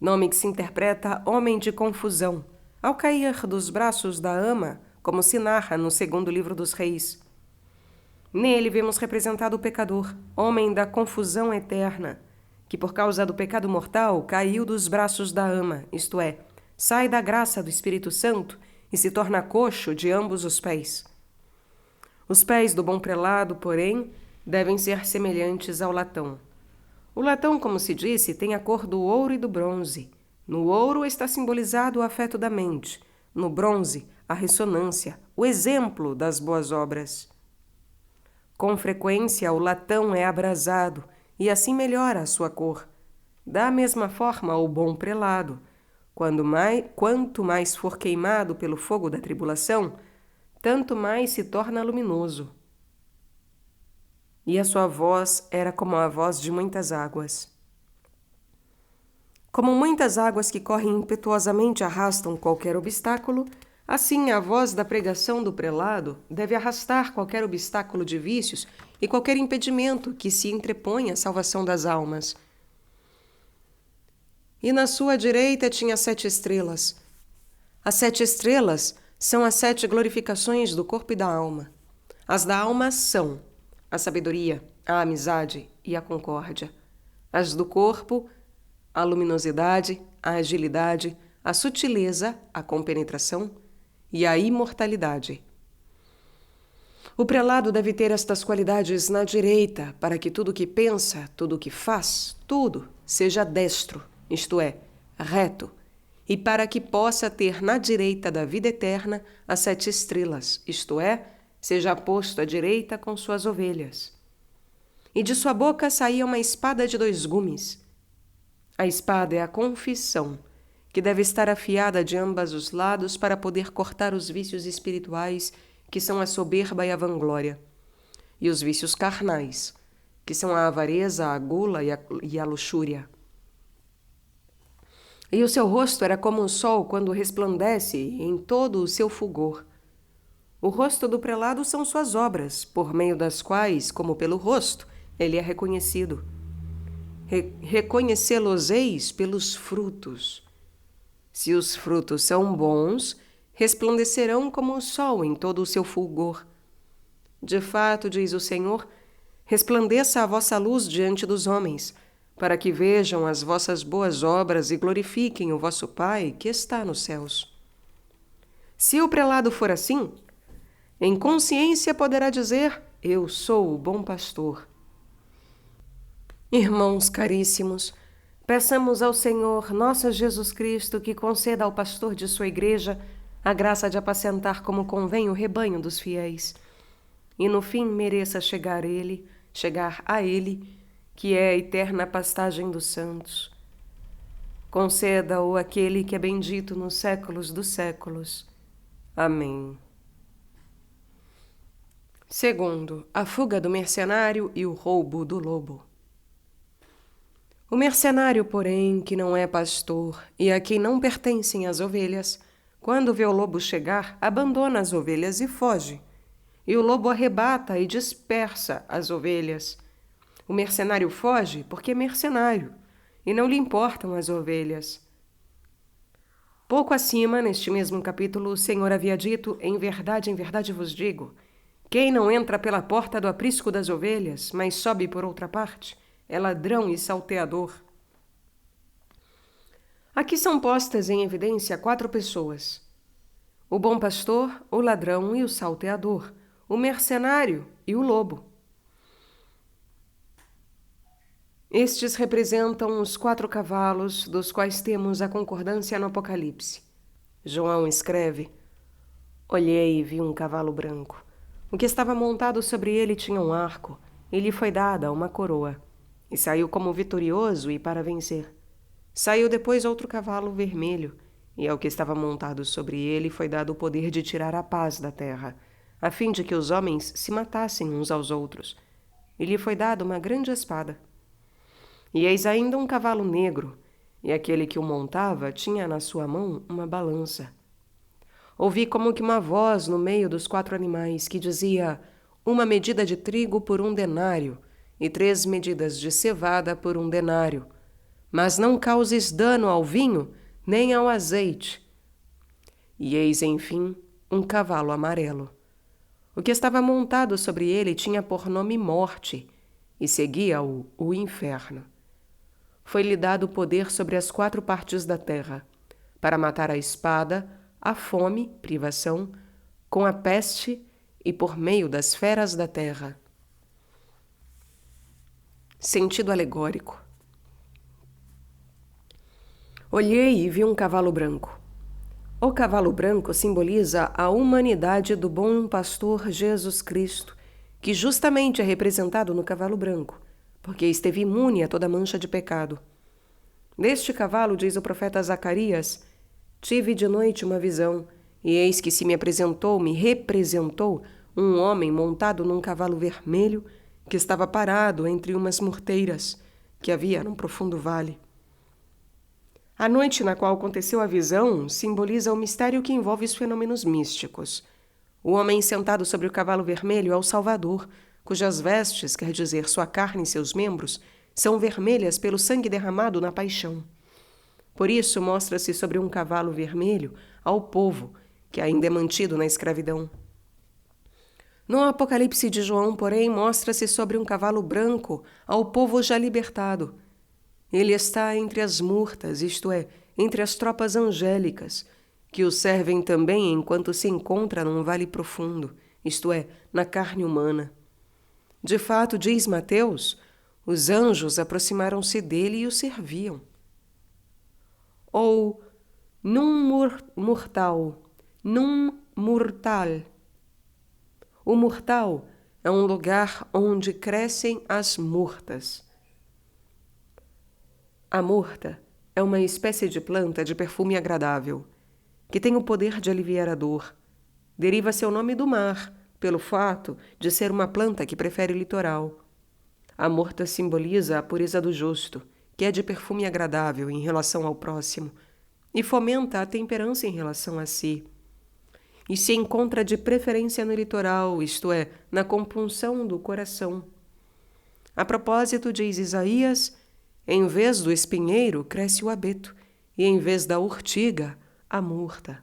nome que se interpreta homem de confusão, ao cair dos braços da ama, como se narra no 2º livro dos Reis. Nele vemos representado o pecador, homem da confusão eterna, que por causa do pecado mortal caiu dos braços da ama, isto é, sai da graça do Espírito Santo e se torna coxo de ambos os pés. Os pés do bom prelado, porém, devem ser semelhantes ao latão. O latão, como se disse, tem a cor do ouro e do bronze. No ouro está simbolizado o afeto da mente, no bronze, a ressonância, o exemplo das boas obras. Com frequência, o latão é abrasado e assim melhora a sua cor. Da mesma forma, o bom prelado, quanto mais for queimado pelo fogo da tribulação, tanto mais se torna luminoso. E a sua voz era como a voz de muitas águas. Como muitas águas que correm impetuosamente arrastam qualquer obstáculo, assim a voz da pregação do prelado deve arrastar qualquer obstáculo de vícios e qualquer impedimento que se entreponha à salvação das almas. E na sua direita tinha 7 estrelas. As 7 estrelas são as 7 glorificações do corpo e da alma. As da alma são a sabedoria, a amizade e a concórdia. As do corpo, a luminosidade, a agilidade, a sutileza, a compenetração e a imortalidade. O prelado deve ter estas qualidades na direita, para que tudo o que pensa, tudo o que faz, tudo seja destro, isto é, reto, e para que possa ter na direita da vida eterna as 7 estrelas, isto é, seja posto à direita com suas ovelhas. E de sua boca saía uma espada de 2 gumes. A espada é a confissão, que deve estar afiada de ambos os lados para poder cortar os vícios espirituais, que são a soberba e a vanglória, e os vícios carnais, que são a avareza, a gula e a luxúria. E o seu rosto era como o sol quando resplandece em todo o seu fulgor. O rosto do prelado são suas obras, por meio das quais, como pelo rosto, ele é reconhecido. Reconhecê-los-eis pelos frutos. Se os frutos são bons, resplandecerão como o sol em todo o seu fulgor. De fato, diz o Senhor, resplandeça a vossa luz diante dos homens, para que vejam as vossas boas obras e glorifiquem o vosso Pai que está nos céus. Se o prelado for assim, em consciência poderá dizer: eu sou o bom pastor. Irmãos caríssimos, peçamos ao Senhor nosso Jesus Cristo que conceda ao pastor de sua igreja a graça de apacentar como convém o rebanho dos fiéis, e no fim mereça chegar a ele, que é a eterna pastagem dos santos. Conceda-o aquele que é bendito nos séculos dos séculos. Amém. Segundo, a fuga do mercenário e o roubo do lobo. O mercenário, porém, que não é pastor e a quem não pertencem as ovelhas, quando vê o lobo chegar, abandona as ovelhas e foge. E o lobo arrebata e dispersa as ovelhas. O mercenário foge porque é mercenário, e não lhe importam as ovelhas. Pouco acima, neste mesmo capítulo, o Senhor havia dito: em verdade vos digo, quem não entra pela porta do aprisco das ovelhas, mas sobe por outra parte, é ladrão e salteador. Aqui são postas em evidência 4 pessoas: o bom pastor, o ladrão e o salteador, o mercenário e o lobo. Estes representam os 4 cavalos dos quais temos a concordância no Apocalipse. João escreve: olhei e vi um cavalo branco. O que estava montado sobre ele tinha um arco, e lhe foi dada uma coroa. E saiu como vitorioso e para vencer. Saiu depois outro cavalo vermelho, e ao que estava montado sobre ele foi dado o poder de tirar a paz da terra, a fim de que os homens se matassem uns aos outros. E lhe foi dada uma grande espada. E eis ainda um cavalo negro, e aquele que o montava tinha na sua mão uma balança. Ouvi como que uma voz no meio dos 4 animais que dizia: 1 medida de trigo por 1 denário, e 3 medidas de cevada por 1 denário. Mas não causes dano ao vinho, nem ao azeite. E eis, enfim, um cavalo amarelo. O que estava montado sobre ele tinha por nome Morte, e seguia-o o Inferno. Foi-lhe dado poder sobre as 4 partes da terra, para matar a espada, a fome, privação, com a peste e por meio das feras da terra. Sentido alegórico. Olhei e vi um cavalo branco. O cavalo branco simboliza a humanidade do bom pastor Jesus Cristo, que justamente é representado no cavalo branco, porque esteve imune a toda mancha de pecado. Deste cavalo, diz o profeta Zacarias: tive de noite uma visão, e eis que me representou um homem montado num cavalo vermelho, que estava parado entre umas murteiras que havia num profundo vale. A noite na qual aconteceu a visão simboliza o mistério que envolve os fenômenos místicos. O homem sentado sobre o cavalo vermelho é o Salvador, cujas vestes, quer dizer, sua carne e seus membros, são vermelhas pelo sangue derramado na paixão. Por isso mostra-se sobre um cavalo vermelho ao povo, que ainda é mantido na escravidão. No Apocalipse de João, porém, mostra-se sobre um cavalo branco ao povo já libertado. Ele está entre as murtas, isto é, entre as tropas angélicas, que o servem também enquanto se encontra num vale profundo, isto é, na carne humana. De fato, diz Mateus, os anjos aproximaram-se dele e o serviam. Ou num mortal. O mortal é um lugar onde crescem as murtas. A murta é uma espécie de planta de perfume agradável, que tem o poder de aliviar a dor. Deriva seu nome do mar, pelo fato de ser uma planta que prefere o litoral. A murta simboliza a pureza do justo, que é de perfume agradável em relação ao próximo, e fomenta a temperança em relação a si. E se encontra de preferência no litoral, isto é, na compunção do coração. A propósito, diz Isaías, em vez do espinheiro cresce o abeto, e em vez da urtiga, a murta.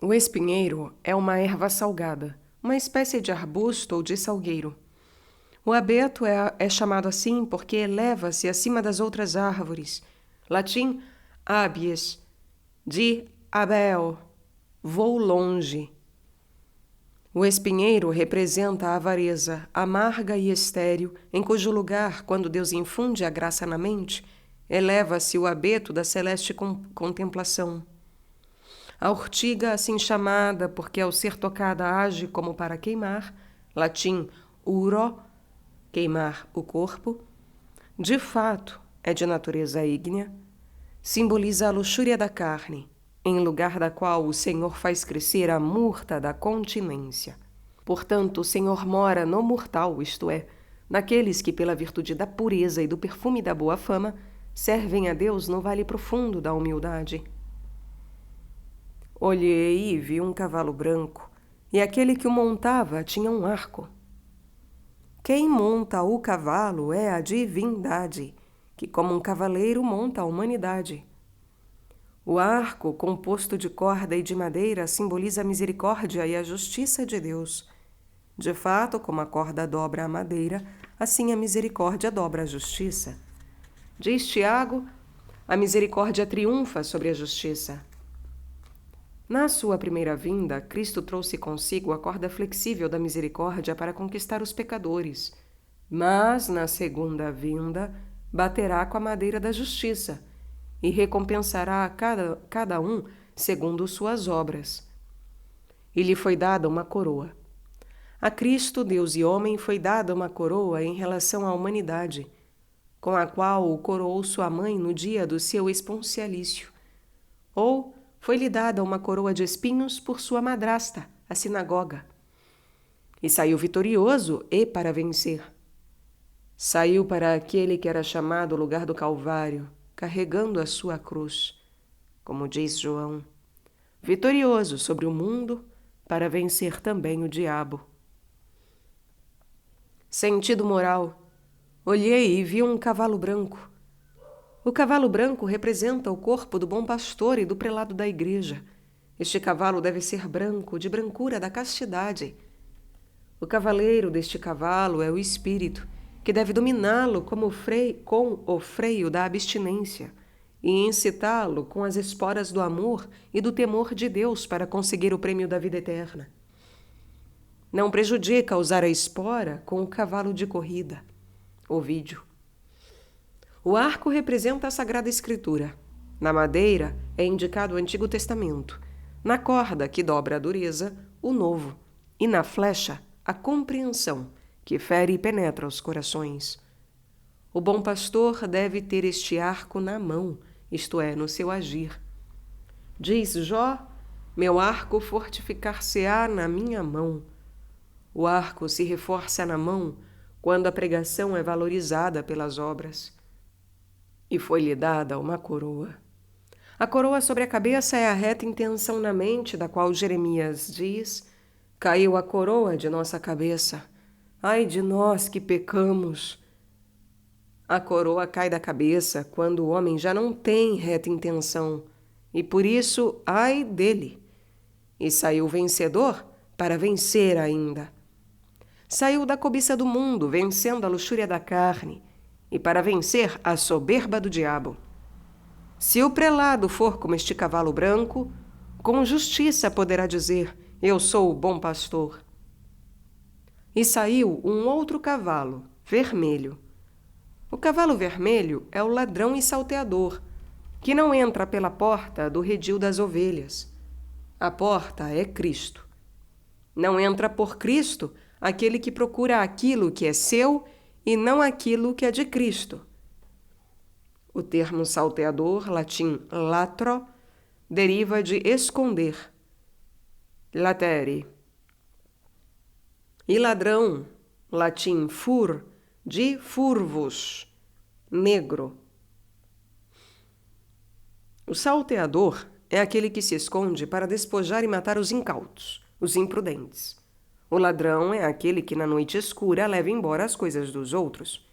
O espinheiro é uma erva salgada, uma espécie de arbusto ou de salgueiro. O abeto é chamado assim porque eleva-se acima das outras árvores. Latim, abies, de abeo, vou longe. O espinheiro representa a avareza, amarga e estéril, em cujo lugar, quando Deus infunde a graça na mente, eleva-se o abeto da celeste contemplação. A urtiga, assim chamada porque ao ser tocada age como para queimar, latim uro, queimar o corpo, de fato é de natureza ígnea, simboliza a luxúria da carne, em lugar da qual o Senhor faz crescer a murta da continência. Portanto, o Senhor mora no mortal, isto é, naqueles que, pela virtude da pureza e do perfume da boa fama, servem a Deus no vale profundo da humildade. Olhei e vi um cavalo branco, e aquele que o montava tinha um arco. Quem monta o cavalo é a divindade, que como um cavaleiro monta a humanidade. O arco, composto de corda e de madeira, simboliza a misericórdia e a justiça de Deus. De fato, como a corda dobra a madeira, assim a misericórdia dobra a justiça. Diz Tiago, a misericórdia triunfa sobre a justiça. Na sua primeira vinda, Cristo trouxe consigo a corda flexível da misericórdia para conquistar os pecadores. Mas, na segunda vinda, baterá com a madeira da justiça e recompensará a cada um segundo suas obras. E lhe foi dada uma coroa. A Cristo, Deus e homem, foi dada uma coroa em relação à humanidade, com a qual o coroou sua mãe no dia do seu esponcialício. Ou foi-lhe dada uma coroa de espinhos por sua madrasta, a sinagoga. E saiu vitorioso e para vencer. Saiu para aquele que era chamado lugar do Calvário, carregando a sua cruz, como diz João, vitorioso sobre o mundo para vencer também o diabo. Sentido moral. Olhei e vi um cavalo branco. O cavalo branco representa o corpo do bom pastor e do prelado da igreja. Este cavalo deve ser branco, de brancura da castidade. O cavaleiro deste cavalo é o espírito, que deve dominá-lo com o freio da abstinência e incitá-lo com as esporas do amor e do temor de Deus para conseguir o prêmio da vida eterna. Não prejudica usar a espora com o cavalo de corrida. Ovídio. O arco representa a Sagrada Escritura. Na madeira é indicado o Antigo Testamento. Na corda, que dobra a dureza, o Novo. E na flecha, a compreensão, que fere e penetra os corações. O bom pastor deve ter este arco na mão, isto é, no seu agir. Diz Jó, meu arco fortificar-se-á na minha mão. O arco se reforça na mão quando a pregação é valorizada pelas obras. E foi-lhe dada uma coroa. A coroa sobre a cabeça é a reta intenção na mente, da qual Jeremias diz, caiu a coroa de nossa cabeça. Ai de nós que pecamos! A coroa cai da cabeça quando o homem já não tem reta intenção, e por isso, ai dele! E saiu vencedor para vencer ainda. Saiu da cobiça do mundo, vencendo a luxúria da carne, e para vencer a soberba do diabo. Se o prelado for como este cavalo branco, com justiça poderá dizer, eu sou o bom pastor. E saiu um outro cavalo, vermelho. O cavalo vermelho é o ladrão e salteador, que não entra pela porta do redil das ovelhas. A porta é Cristo. Não entra por Cristo aquele que procura aquilo que é seu e não aquilo que é de Cristo. O termo salteador, latim latro, deriva de esconder, latere. E ladrão, latim fur, de furvus, negro. O salteador é aquele que se esconde para despojar e matar os incautos, os imprudentes. O ladrão é aquele que na noite escura leva embora as coisas dos outros.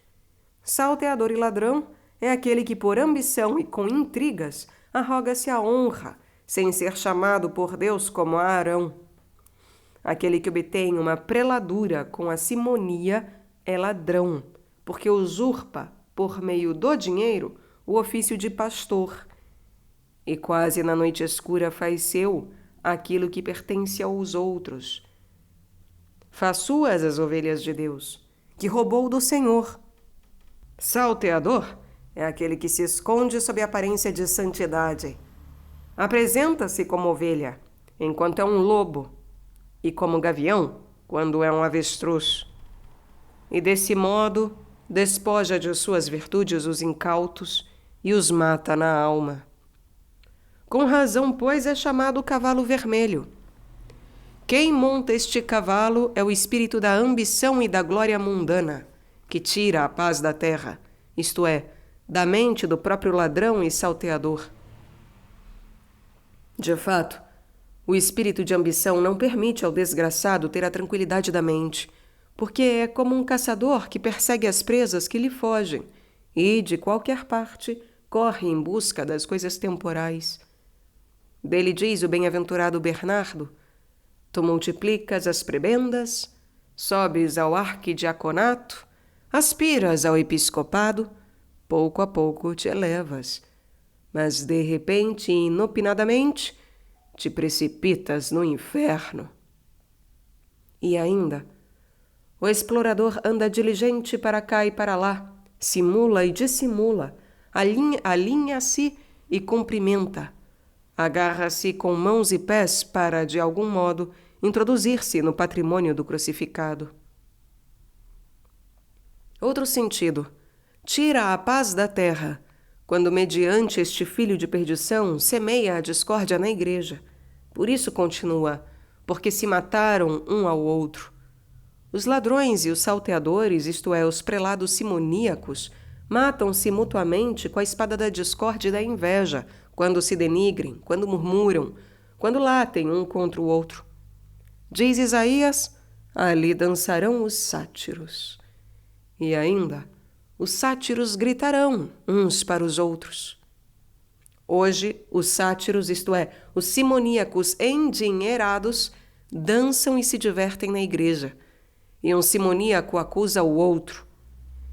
Salteador e ladrão é aquele que por ambição e com intrigas arroga-se a honra, sem ser chamado por Deus como Arão. Aquele que obtém uma preladura com a simonia é ladrão, porque usurpa, por meio do dinheiro, o ofício de pastor. E quase na noite escura faz seu aquilo que pertence aos outros. Faz suas as ovelhas de Deus, que roubou do Senhor. Salteador é aquele que se esconde sob a aparência de santidade. Apresenta-se como ovelha, enquanto é um lobo, e como gavião, quando é um avestruz. E desse modo despoja de suas virtudes os incautos e os mata na alma. Com razão, pois, é chamado cavalo vermelho. Quem monta este cavalo é o espírito da ambição e da glória mundana, que tira a paz da terra, isto é, da mente do próprio ladrão e salteador. De fato, o espírito de ambição não permite ao desgraçado ter a tranquilidade da mente, porque é como um caçador que persegue as presas que lhe fogem e, de qualquer parte, corre em busca das coisas temporais. Dele diz o bem-aventurado Bernardo: tu multiplicas as prebendas, sobes ao arquidiaconato, aspiras ao episcopado, pouco a pouco te elevas, mas de repente e inopinadamente te precipitas no inferno. E ainda, o explorador anda diligente para cá e para lá, simula e dissimula, alinha-se e cumprimenta, agarra-se com mãos e pés para, de algum modo, introduzir-se no patrimônio do crucificado. Outro sentido: tira a paz da terra, quando, mediante este filho de perdição, semeia a discórdia na igreja. Por isso continua: porque se mataram um ao outro. Os ladrões e os salteadores, isto é, os prelados simoníacos, matam-se mutuamente com a espada da discórdia e da inveja, quando se denigrem, quando murmuram, quando latem um contra o outro. Diz Isaías: ali dançarão os sátiros. E ainda, os sátiros gritarão uns para os outros. Hoje, os sátiros, isto é, os simoníacos endinheirados, dançam e se divertem na igreja, e um simoníaco acusa o outro.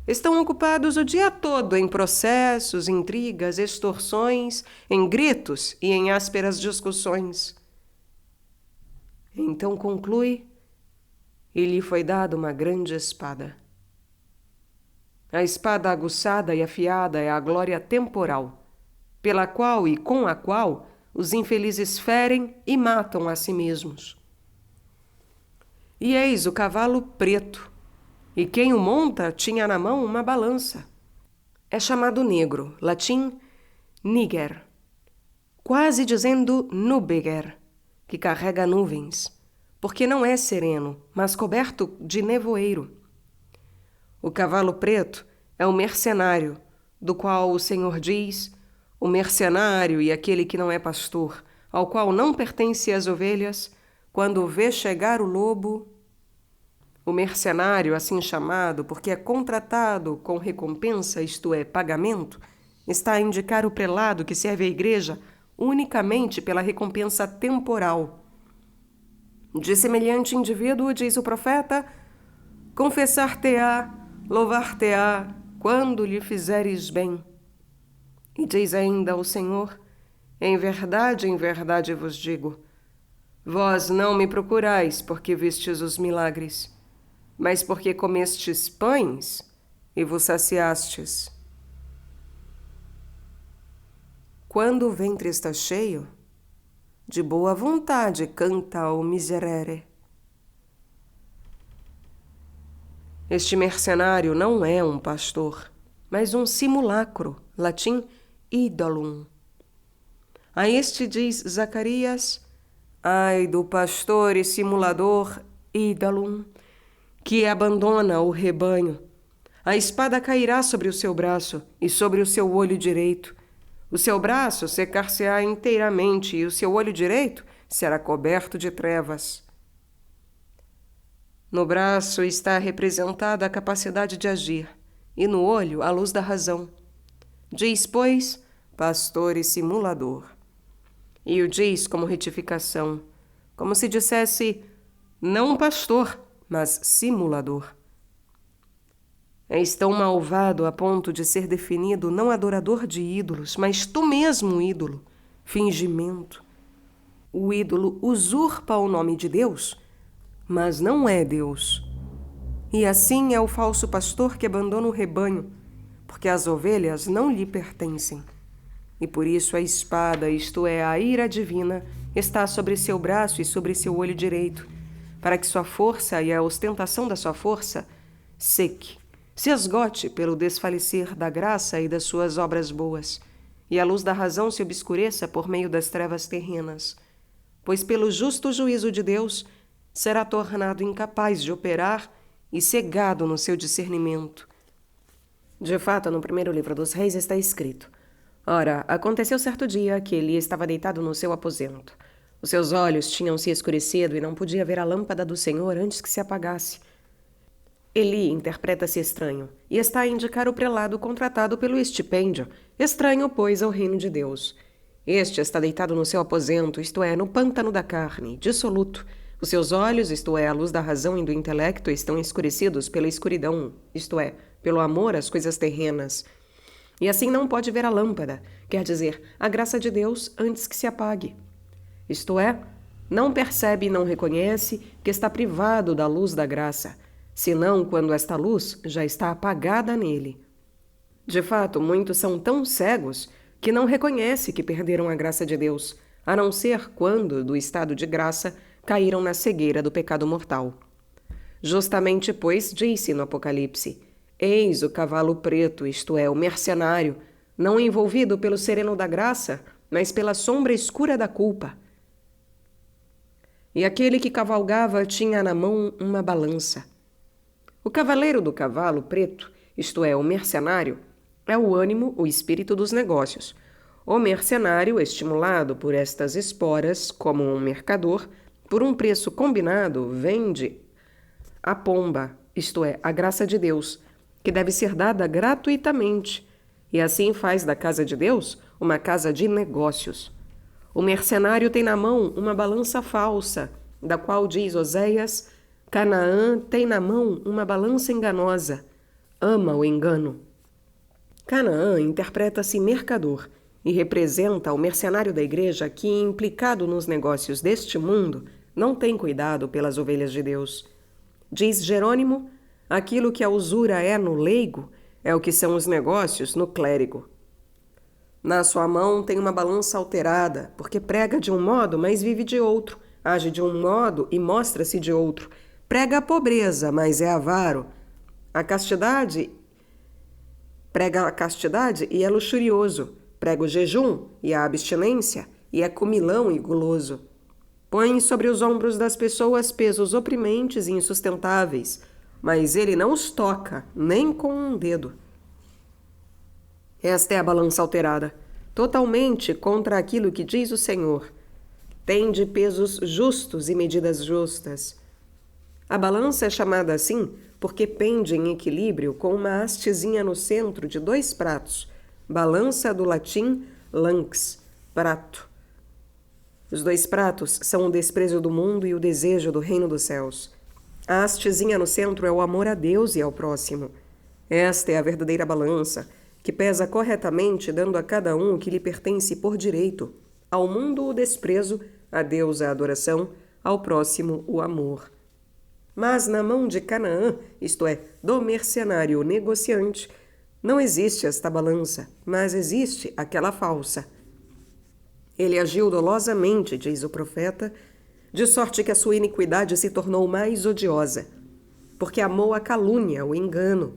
Estão ocupados o dia todo em processos, intrigas, extorsões, em gritos e em ásperas discussões. Então conclui: e lhe foi dada uma grande espada. A espada aguçada e afiada é a glória temporal, pela qual e com a qual os infelizes ferem e matam a si mesmos. E eis o cavalo preto, e quem o monta tinha na mão uma balança. É chamado negro, latim niger, quase dizendo nubiger, que carrega nuvens, porque não é sereno, mas coberto de nevoeiro. O cavalo preto é o mercenário, do qual o Senhor diz: o mercenário e aquele que não é pastor, ao qual não pertencem as ovelhas, quando vê chegar o lobo. O mercenário, assim chamado, porque é contratado com recompensa, isto é, pagamento, está a indicar o prelado que serve à igreja unicamente pela recompensa temporal. De semelhante indivíduo, diz o profeta, confessar-te-á, louvar-te-á, quando lhe fizeres bem. E diz ainda o Senhor, em verdade vos digo, vós não me procurais porque vistes os milagres, mas porque comestes pães e vos saciastes. Quando o ventre está cheio, de boa vontade canta o miserere. Este mercenário não é um pastor, mas um simulacro, latim idolum. A este diz Zacarias: ai do pastor e simulador idolum, que abandona o rebanho. A espada cairá sobre o seu braço e sobre o seu olho direito. O seu braço secar-se-á inteiramente e o seu olho direito será coberto de trevas. No braço está representada a capacidade de agir e no olho a luz da razão. Diz, pois, pastor e simulador. E o diz como retificação, como se dissesse não pastor, mas simulador. És tão malvado a ponto de ser definido não adorador de ídolos, mas tu mesmo um ídolo. Fingimento. O ídolo usurpa o nome de Deus, mas não é Deus. E assim é o falso pastor que abandona o rebanho, porque as ovelhas não lhe pertencem. E por isso a espada, isto é, a ira divina, está sobre seu braço e sobre seu olho direito, para que sua força e a ostentação da sua força seque, se esgote pelo desfalecer da graça e das suas obras boas, e a luz da razão se obscureça por meio das trevas terrenas. Pois pelo justo juízo de Deus será tornado incapaz de operar e cegado no seu discernimento. De fato, no primeiro livro dos Reis está escrito: Ora, aconteceu certo dia que Eli estava deitado no seu aposento. Os seus olhos tinham se escurecido e não podia ver a lâmpada do Senhor antes que se apagasse. Eli interpreta-se estranho e está a indicar o prelado contratado pelo estipêndio, estranho, pois, ao reino de Deus. Este está deitado no seu aposento, isto é, no pântano da carne, dissoluto. Os seus olhos, isto é, a luz da razão e do intelecto, estão escurecidos pela escuridão, isto é, pelo amor às coisas terrenas. E assim não pode ver a lâmpada, quer dizer, a graça de Deus antes que se apague. Isto é, não percebe e não reconhece que está privado da luz da graça, senão quando esta luz já está apagada nele. De fato, muitos são tão cegos que não reconhecem que perderam a graça de Deus, a não ser quando, do estado de graça, caíram na cegueira do pecado mortal. Justamente, pois, disse no Apocalipse: Eis o cavalo preto, isto é, o mercenário, não envolvido pelo sereno da graça, mas pela sombra escura da culpa. E aquele que cavalgava tinha na mão uma balança. O cavaleiro do cavalo preto, isto é, o mercenário, é o ânimo, o espírito dos negócios. O mercenário, estimulado por estas esporas, como um mercador, por um preço combinado, vende a pomba, isto é, a graça de Deus, que deve ser dada gratuitamente, e assim faz da casa de Deus uma casa de negócios. O mercenário tem na mão uma balança falsa, da qual diz Oséias: Canaã tem na mão uma balança enganosa, ama o engano. Canaã interpreta-se mercador e representa o mercenário da igreja que, implicado nos negócios deste mundo, não tem cuidado pelas ovelhas de Deus. Diz Jerônimo: aquilo que a usura é no leigo é o que são os negócios no clérigo. Na sua mão tem uma balança alterada, porque prega de um modo, mas vive de outro, age de um modo e mostra-se de outro. Prega a pobreza, mas é avaro. Prega a castidade e é luxurioso. Prega o jejum e a abstinência e é comilão e guloso. Põe sobre os ombros das pessoas pesos oprimentes e insustentáveis, mas ele não os toca, nem com um dedo. Esta é a balança alterada, totalmente contra aquilo que diz o Senhor. Tende pesos justos e medidas justas. A balança é chamada assim porque pende em equilíbrio com uma hastezinha no centro de 2 pratos. Balança do latim lanx, prato. Os 2 pratos são o desprezo do mundo e o desejo do reino dos céus. A hastezinha no centro é o amor a Deus e ao próximo. Esta é a verdadeira balança, que pesa corretamente, dando a cada um o que lhe pertence por direito, ao mundo o desprezo, a Deus a adoração, ao próximo o amor. Mas na mão de Canaã, isto é, do mercenário negociante, não existe esta balança, mas existe aquela falsa. Ele agiu dolosamente, diz o profeta, de sorte que a sua iniquidade se tornou mais odiosa, porque amou a calúnia, o engano.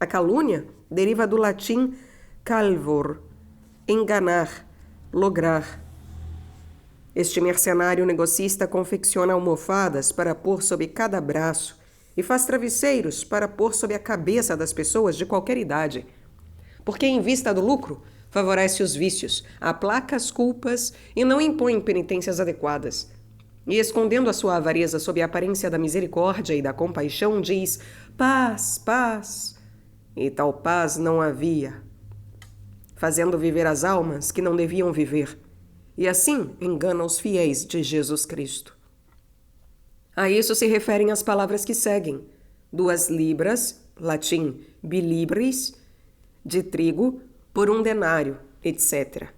A calúnia deriva do latim calvor, enganar, lograr. Este mercenário negocista confecciona almofadas para pôr sob cada braço e faz travesseiros para pôr sob a cabeça das pessoas de qualquer idade. Porque, em vista do lucro, favorece os vícios, aplaca as culpas e não impõe penitências adequadas. E, escondendo a sua avareza sob a aparência da misericórdia e da compaixão, diz: paz, paz. E tal paz não havia, fazendo viver as almas que não deviam viver. E assim engana os fiéis de Jesus Cristo. A isso se referem as palavras que seguem: 2 libras, latim bilibris, de trigo, por 1 denário, etc.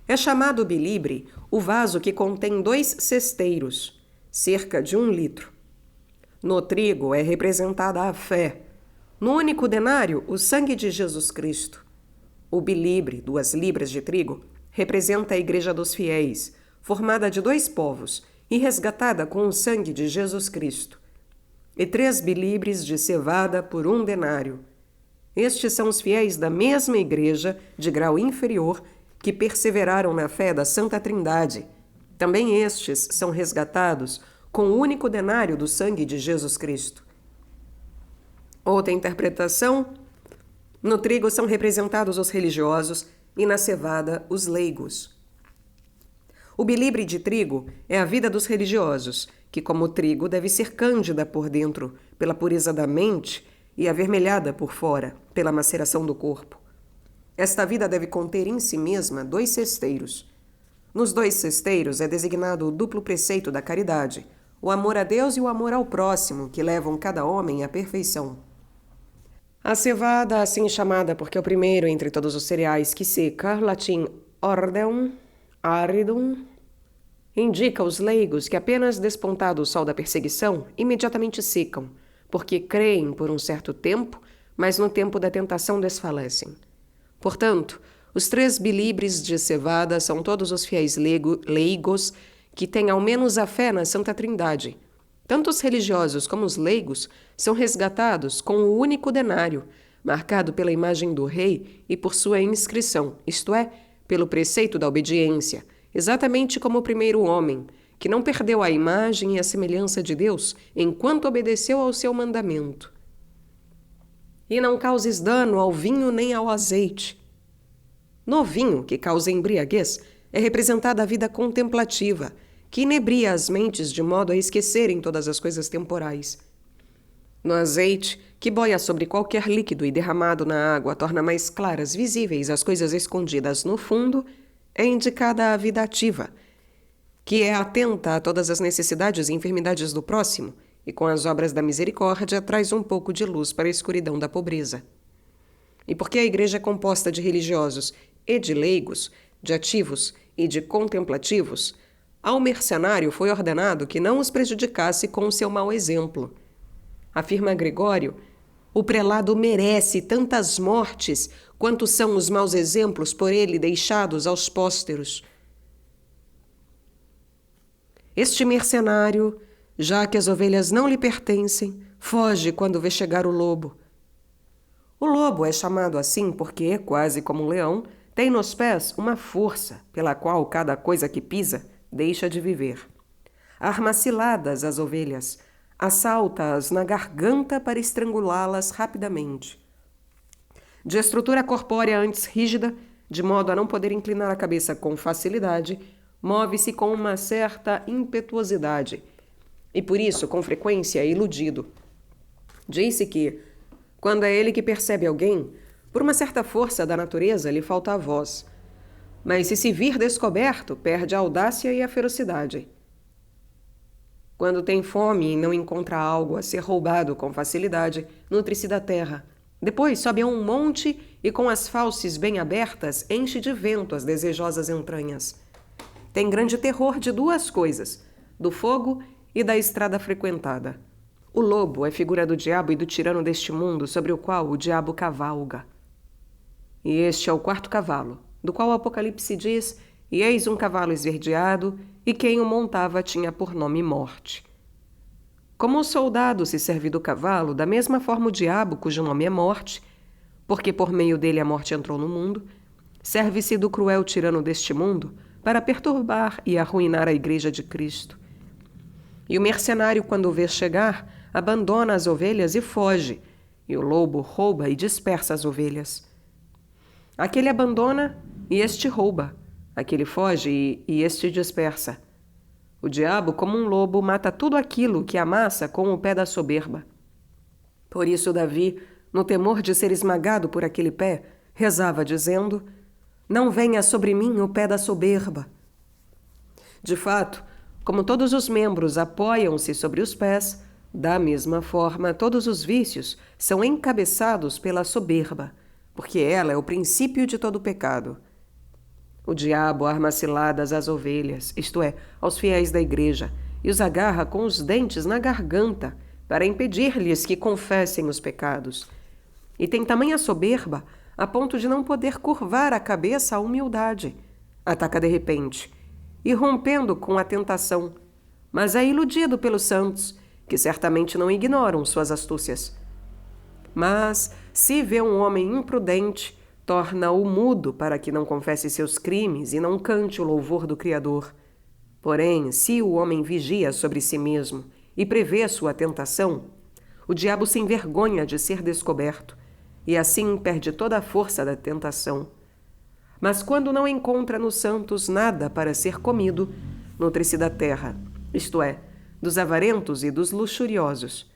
É chamado bilibre o vaso que contém 2 cesteiros, cerca de 1 litro. No trigo é representada a fé. No único denário, o sangue de Jesus Cristo. O bilibre, 2 libras de trigo, representa a Igreja dos Fiéis, formada de 2 povos e resgatada com o sangue de Jesus Cristo. E 3 bilibres de cevada por 1 denário. Estes são os fiéis da mesma Igreja, de grau inferior, que perseveraram na fé da Santa Trindade. Também estes são resgatados com o único denário do sangue de Jesus Cristo. Outra interpretação: no trigo são representados os religiosos e na cevada os leigos. O bilibre de trigo é a vida dos religiosos, que, como o trigo, deve ser cândida por dentro, pela pureza da mente, e avermelhada por fora, pela maceração do corpo. Esta vida deve conter em si mesma 2 cesteiros. Nos 2 cesteiros é designado o duplo preceito da caridade, o amor a Deus e o amor ao próximo, que levam cada homem à perfeição. A cevada, assim chamada porque é o primeiro entre todos os cereais que seca, latim ordeum, aridum, indica os leigos que apenas despontado o sol da perseguição, imediatamente secam, porque creem por um certo tempo, mas no tempo da tentação desfalecem. Portanto, os 3 bilibres de cevada são todos os fiéis leigos que têm ao menos a fé na Santa Trindade. Tanto os religiosos como os leigos são resgatados com o único denário, marcado pela imagem do rei e por sua inscrição, isto é, pelo preceito da obediência, exatamente como o primeiro homem, que não perdeu a imagem e a semelhança de Deus enquanto obedeceu ao seu mandamento. E não causes dano ao vinho nem ao azeite. No vinho, que causa embriaguez, é representada a vida contemplativa, que inebria as mentes de modo a esquecerem todas as coisas temporais. No azeite, que boia sobre qualquer líquido e derramado na água torna mais claras, visíveis as coisas escondidas no fundo, é indicada a vida ativa, que é atenta a todas as necessidades e enfermidades do próximo, e com as obras da misericórdia traz um pouco de luz para a escuridão da pobreza. E porque a Igreja é composta de religiosos e de leigos, de ativos e de contemplativos, ao mercenário foi ordenado que não os prejudicasse com o seu mau exemplo. Afirma Gregório, o prelado merece tantas mortes quanto são os maus exemplos por ele deixados aos pósteros. Este mercenário, já que as ovelhas não lhe pertencem, foge quando vê chegar o lobo. O lobo é chamado assim porque, quase como um leão, tem nos pés uma força pela qual cada coisa que pisa deixa de viver. Arma ciladas as ovelhas, assalta-as na garganta para estrangulá-las rapidamente. De estrutura corpórea antes rígida, de modo a não poder inclinar a cabeça com facilidade, move-se com uma certa impetuosidade e, por isso, com frequência é iludido. Diz-se que, quando é ele que percebe alguém, por uma certa força da natureza lhe falta a voz. Mas se vir descoberto, perde a audácia e a ferocidade. Quando tem fome e não encontra algo a ser roubado com facilidade, nutre-se da terra. Depois sobe a um monte e, com as fauces bem abertas, enche de vento as desejosas entranhas. Tem grande terror de 2 coisas, do fogo e da estrada frequentada. O lobo é figura do diabo e do tirano deste mundo sobre o qual o diabo cavalga. E este é o 4º cavalo, do qual o Apocalipse diz: e eis um cavalo esverdeado, e quem o montava tinha por nome Morte. Como o soldado se serve do cavalo, da mesma forma o diabo, cujo nome é Morte, porque por meio dele a morte entrou no mundo, serve-se do cruel tirano deste mundo para perturbar e arruinar a Igreja de Cristo. E o mercenário, quando o vê chegar, abandona as ovelhas e foge, e o lobo rouba e dispersa as ovelhas. Aquele abandona e este rouba, aquele foge e este dispersa. O diabo, como um lobo, mata tudo aquilo que amassa com o pé da soberba. Por isso Davi, no temor de ser esmagado por aquele pé, rezava dizendo: não venha sobre mim o pé da soberba. De fato, como todos os membros apoiam-se sobre os pés, Da mesma forma, todos os vícios são encabeçados pela soberba, porque ela é o princípio de todo pecado. O diabo arma ciladas às ovelhas, isto é, aos fiéis da igreja, e os agarra com os dentes na garganta para impedir-lhes que confessem os pecados. E tem tamanha soberba a ponto de não poder curvar a cabeça à humildade. Ataca de repente, irrompendo com a tentação, mas é iludido pelos santos, que certamente não ignoram suas astúcias. Mas, se vê um homem imprudente, torna-o mudo para que não confesse seus crimes e não cante o louvor do Criador. Porém, se o homem vigia sobre si mesmo e prevê sua tentação, o diabo se envergonha de ser descoberto e assim perde toda a força da tentação. Mas quando não encontra nos santos nada para ser comido, nutre-se da terra, isto é, dos avarentos e dos luxuriosos.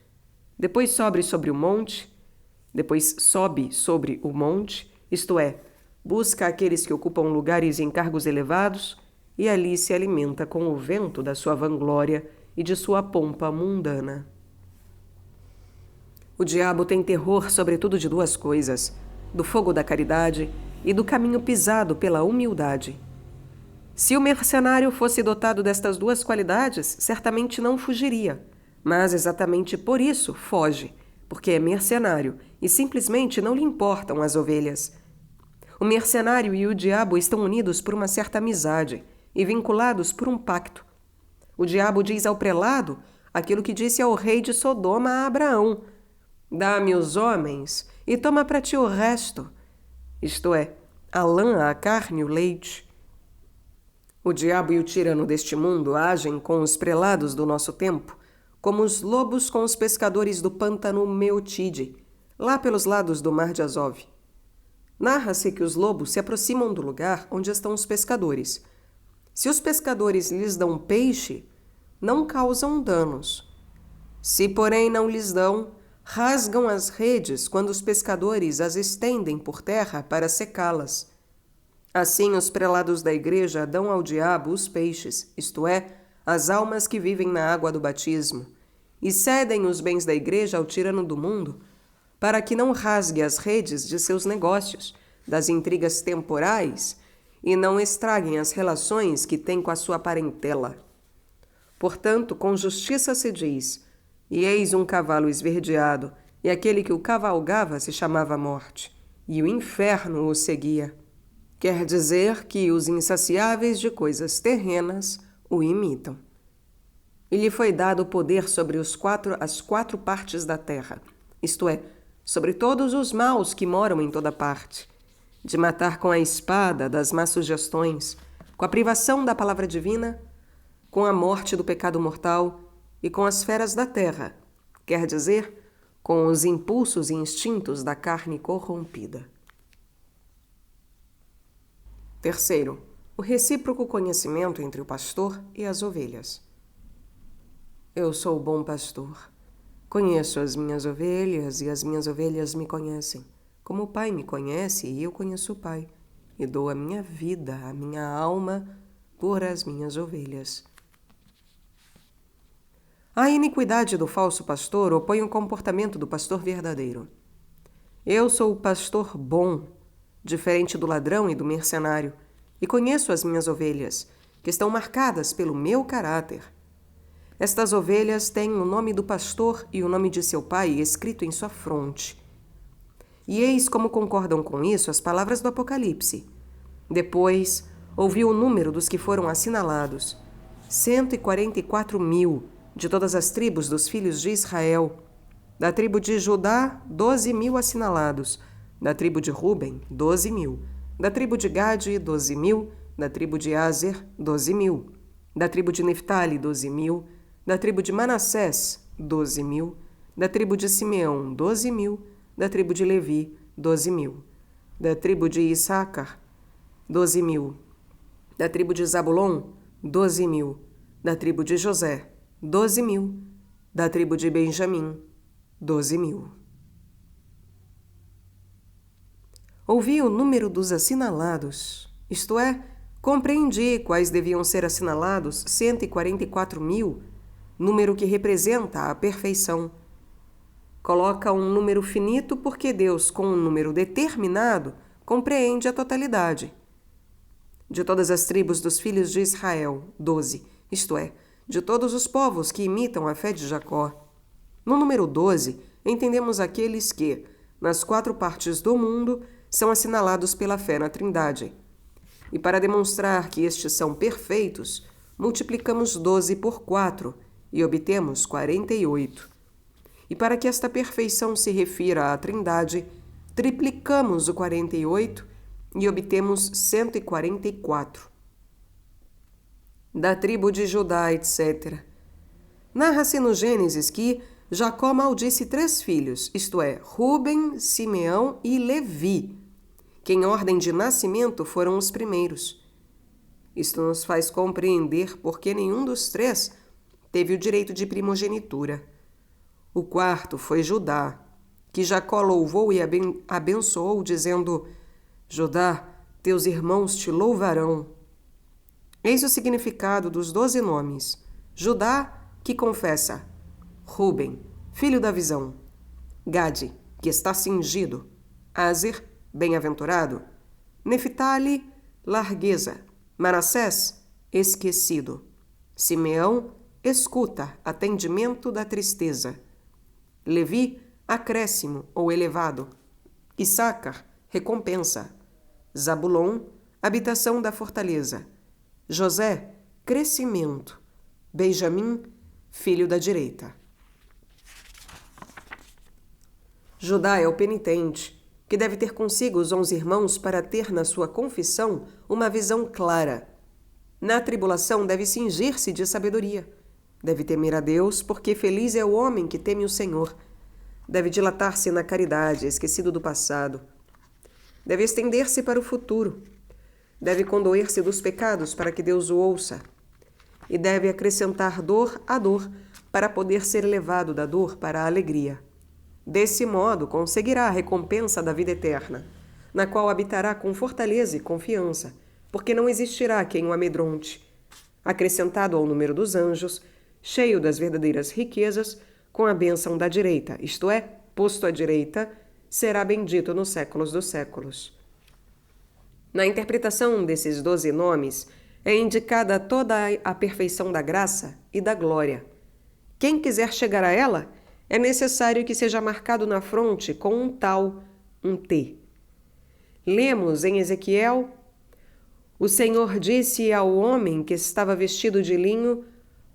Depois sobe sobre o monte, isto é, busca aqueles que ocupam lugares em cargos elevados e ali se alimenta com o vento da sua vanglória e de sua pompa mundana. O diabo tem terror sobretudo de duas coisas, do fogo da caridade e do caminho pisado pela humildade. Se o mercenário fosse dotado destas duas qualidades, certamente não fugiria, mas exatamente por isso foge, porque é mercenário e simplesmente não lhe importam as ovelhas. O mercenário e o diabo estão unidos por uma certa amizade e vinculados por um pacto. O diabo diz ao prelado aquilo que disse ao rei de Sodoma a Abraão: dá-me os homens e toma para ti o resto, isto é, a lã, a carne e o leite. O diabo e o tirano deste mundo agem com os prelados do nosso tempo como os lobos com os pescadores do pântano Meotide, lá pelos lados do mar de Azov. Narra-se que os lobos se aproximam do lugar onde estão os pescadores. Se os pescadores lhes dão peixe, não causam danos. Se, porém, não lhes dão, rasgam as redes quando os pescadores as estendem por terra para secá-las. Assim, os prelados da igreja dão ao diabo os peixes, isto é, as almas que vivem na água do batismo, e cedem os bens da igreja ao tirano do mundo, para que não rasgue as redes de seus negócios, das intrigas temporais, e não estraguem as relações que tem com a sua parentela. Portanto, com justiça se diz: e eis um cavalo esverdeado, e aquele que o cavalgava se chamava Morte, e o inferno o seguia. Quer dizer que os insaciáveis de coisas terrenas o imitam. E lhe foi dado o poder sobre as quatro partes da terra, isto é, sobre todos os maus que moram em toda parte, de matar com a espada das más sugestões, com a privação da palavra divina, com a morte do pecado mortal e com as feras da terra, quer dizer, com os impulsos e instintos da carne corrompida. Terceiro, o recíproco conhecimento entre o pastor e as ovelhas. Eu sou o bom pastor. Conheço as minhas ovelhas e as minhas ovelhas me conhecem, como o Pai me conhece e eu conheço o Pai, e dou a minha vida, a minha alma, por as minhas ovelhas. A iniquidade do falso pastor opõe o comportamento do pastor verdadeiro. Eu sou o pastor bom, diferente do ladrão e do mercenário, e conheço as minhas ovelhas, que estão marcadas pelo meu caráter. Estas ovelhas têm o nome do pastor e o nome de seu pai escrito em sua fronte. E eis como concordam com isso as palavras do Apocalipse. Depois, ouvi o número dos que foram assinalados: 144.000, de todas as tribos dos filhos de Israel. Da tribo de Judá, 12.000 assinalados. Da tribo de Ruben, 12.000. Da tribo de Gade, 12.000. Da tribo de Aser, 12.000. Da tribo de Neftali, 12.000. Da tribo de Manassés, 12.000. Da tribo de Simeão, 12.000. Da tribo de Levi, 12.000. Da tribo de Issacar, 12.000. Da tribo de Zabulon, 12.000. Da tribo de José, 12.000. Da tribo de Benjamim, 12.000. Ouvi o número dos assinalados, isto é, compreendi quais deviam ser assinalados 144.000, número que representa a perfeição. Coloca um número finito porque Deus, com um número determinado, compreende a totalidade. De todas as tribos dos filhos de Israel, 12, isto é, de todos os povos que imitam a fé de Jacó. No número 12, entendemos aqueles que, nas 4 partes do mundo, são assinalados pela fé na Trindade. E para demonstrar que estes são perfeitos, multiplicamos 12 por 4 e obtemos 48. E para que esta perfeição se refira à Trindade, triplicamos o 48 e obtemos 144. Da tribo de Judá, etc. Narra-se no Gênesis que Jacó maldisse 3 filhos, isto é, Ruben, Simeão e Levi, que em ordem de nascimento foram os primeiros. Isto nos faz compreender por que nenhum dos 3 teve o direito de primogenitura. O quarto foi Judá, que Jacó louvou e abençoou, dizendo: Judá, teus irmãos te louvarão. Eis o significado dos 12 nomes. Judá, que confessa. Ruben, filho da visão. Gade, que está cingido. Aser, bem-aventurado. Neftali, largueza. Manassés, esquecido. Simeão, escuta, atendimento da tristeza. Levi, acréscimo ou elevado. Issacar, recompensa. Zabulon, habitação da fortaleza. José, crescimento. Benjamim, filho da direita. Judá é o penitente, que deve ter consigo os 11 irmãos para ter na sua confissão uma visão clara. Na tribulação deve cingir-se de sabedoria. Deve temer a Deus, porque feliz é o homem que teme o Senhor. Deve dilatar-se na caridade, esquecido do passado. Deve estender-se para o futuro. Deve condoer-se dos pecados para que Deus o ouça. E deve acrescentar dor à dor, para poder ser elevado da dor para a alegria. Desse modo, conseguirá a recompensa da vida eterna, na qual habitará com fortaleza e confiança, porque não existirá quem o amedronte. Acrescentado ao número dos anjos, cheio das verdadeiras riquezas, com a bênção da direita, isto é, posto à direita, será bendito nos séculos dos séculos. Na interpretação desses 12 nomes, é indicada toda a perfeição da graça e da glória. Quem quiser chegar a ela, é necessário que seja marcado na fronte com um tal, um T. Lemos em Ezequiel: O Senhor disse ao homem que estava vestido de linho: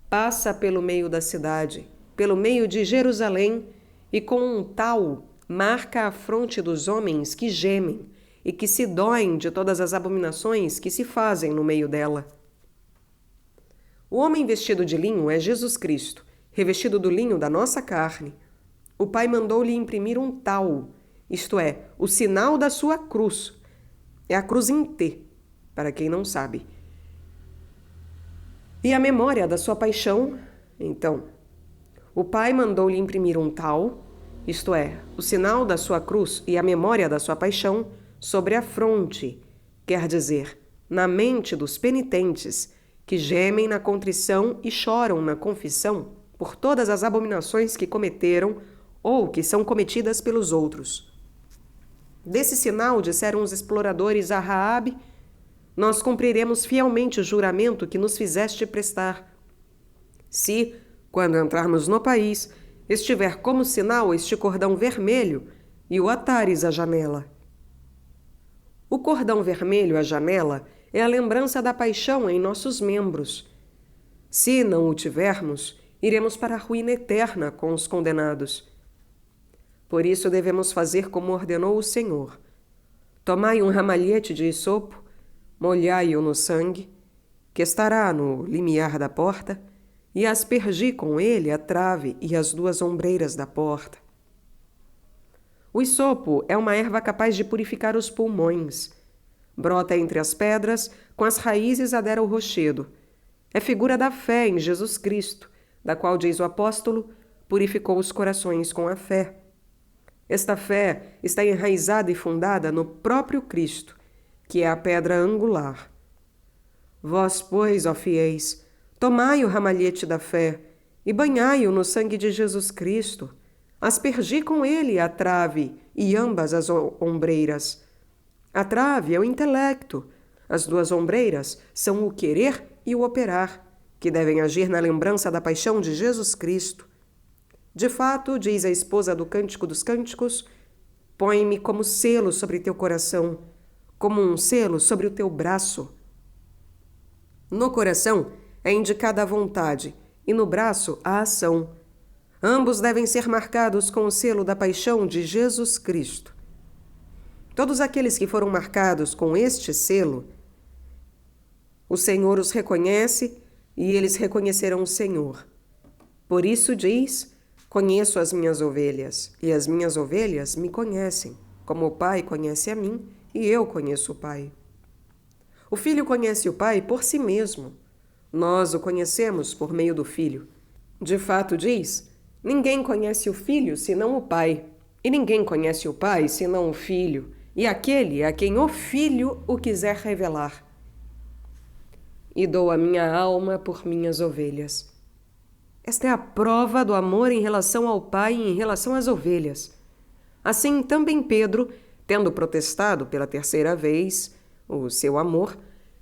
passa pelo meio da cidade, pelo meio de Jerusalém, e com um tal marca a fronte dos homens que gemem e que se doem de todas as abominações que se fazem no meio dela. O homem vestido de linho é Jesus Cristo, revestido do linho da nossa carne. O Pai mandou-lhe imprimir um tal, isto é, o sinal da sua cruz. É a cruz em T, para quem não sabe. E a memória da sua paixão, então. O Pai mandou-lhe imprimir um tal, isto é, o sinal da sua cruz e a memória da sua paixão, sobre a fronte, quer dizer, na mente dos penitentes, que gemem na contrição e choram na confissão por todas as abominações que cometeram ou que são cometidas pelos outros. Desse sinal, disseram os exploradores a Raabe: nós cumpriremos fielmente o juramento que nos fizeste prestar. Se, quando entrarmos no país, estiver como sinal este cordão vermelho e o atares à janela. O cordão vermelho à janela é a lembrança da paixão em nossos membros. Se não o tivermos, iremos para a ruína eterna com os condenados. Por isso devemos fazer como ordenou o Senhor. Tomai um ramalhete de isopo, molhai-o no sangue, que estará no limiar da porta, e aspergi com ele a trave e as 2 ombreiras da porta. O isopo é uma erva capaz de purificar os pulmões. Brota entre as pedras, com as raízes adera o rochedo. É figura da fé em Jesus Cristo, da qual, diz o apóstolo, purificou os corações com a fé. Esta fé está enraizada e fundada no próprio Cristo, que é a pedra angular. Vós, pois, ó fiéis, tomai o ramalhete da fé e banhai-o no sangue de Jesus Cristo. Aspergi com ele a trave e ambas as ombreiras. A trave é o intelecto. As duas ombreiras são o querer e o operar, que devem agir na lembrança da paixão de Jesus Cristo. De fato, diz a esposa do Cântico dos Cânticos, põe-me como selo sobre teu coração, como um selo sobre o teu braço. No coração é indicada a vontade e no braço a ação. Ambos devem ser marcados com o selo da paixão de Jesus Cristo. Todos aqueles que foram marcados com este selo, o Senhor os reconhece e eles reconhecerão o Senhor. Por isso diz: conheço as minhas ovelhas, e as minhas ovelhas me conhecem, como o Pai conhece a mim, e eu conheço o Pai. O Filho conhece o Pai por si mesmo. Nós o conhecemos por meio do Filho. De fato, diz: ninguém conhece o Filho senão o Pai, e ninguém conhece o Pai senão o Filho, e aquele a quem o Filho o quiser revelar. E dou a minha alma por minhas ovelhas. Esta é a prova do amor em relação ao Pai e em relação às ovelhas. Assim, também Pedro, tendo protestado pela terceira vez o seu amor,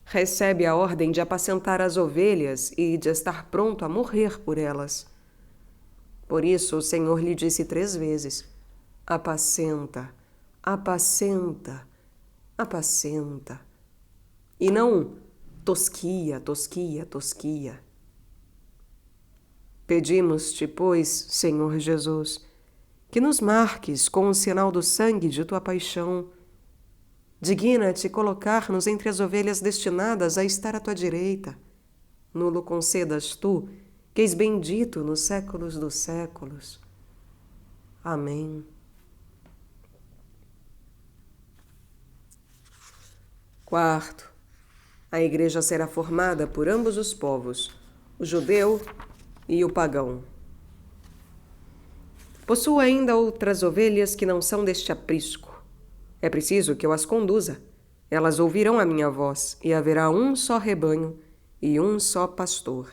recebe a ordem de apacentar as ovelhas e de estar pronto a morrer por elas. Por isso o Senhor lhe disse 3 vezes: apacenta, apacenta, apacenta. E não tosquia, tosquia, tosquia. Pedimos-te, pois, Senhor Jesus, que nos marques com o sinal do sangue de tua paixão. Digna-te colocar-nos entre as ovelhas destinadas a estar à tua direita. Nulo concedas tu, que és bendito nos séculos dos séculos. Amém. Quarto, a igreja será formada por ambos os povos, o judeu e o pagão. Possuo ainda outras ovelhas que não são deste aprisco. É preciso que eu as conduza. Elas ouvirão a minha voz, e haverá um só rebanho e um só pastor.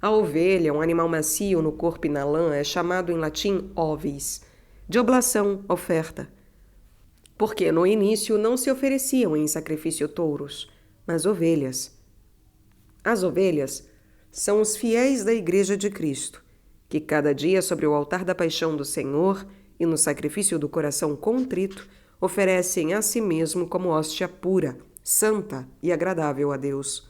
A ovelha, um animal macio no corpo e na lã, é chamado em latim ovis, de oblação, oferta. Porque no início não se ofereciam em sacrifício touros, mas ovelhas. As ovelhas são os fiéis da Igreja de Cristo, que cada dia sobre o altar da paixão do Senhor e no sacrifício do coração contrito oferecem a si mesmo como hóstia pura, santa e agradável a Deus.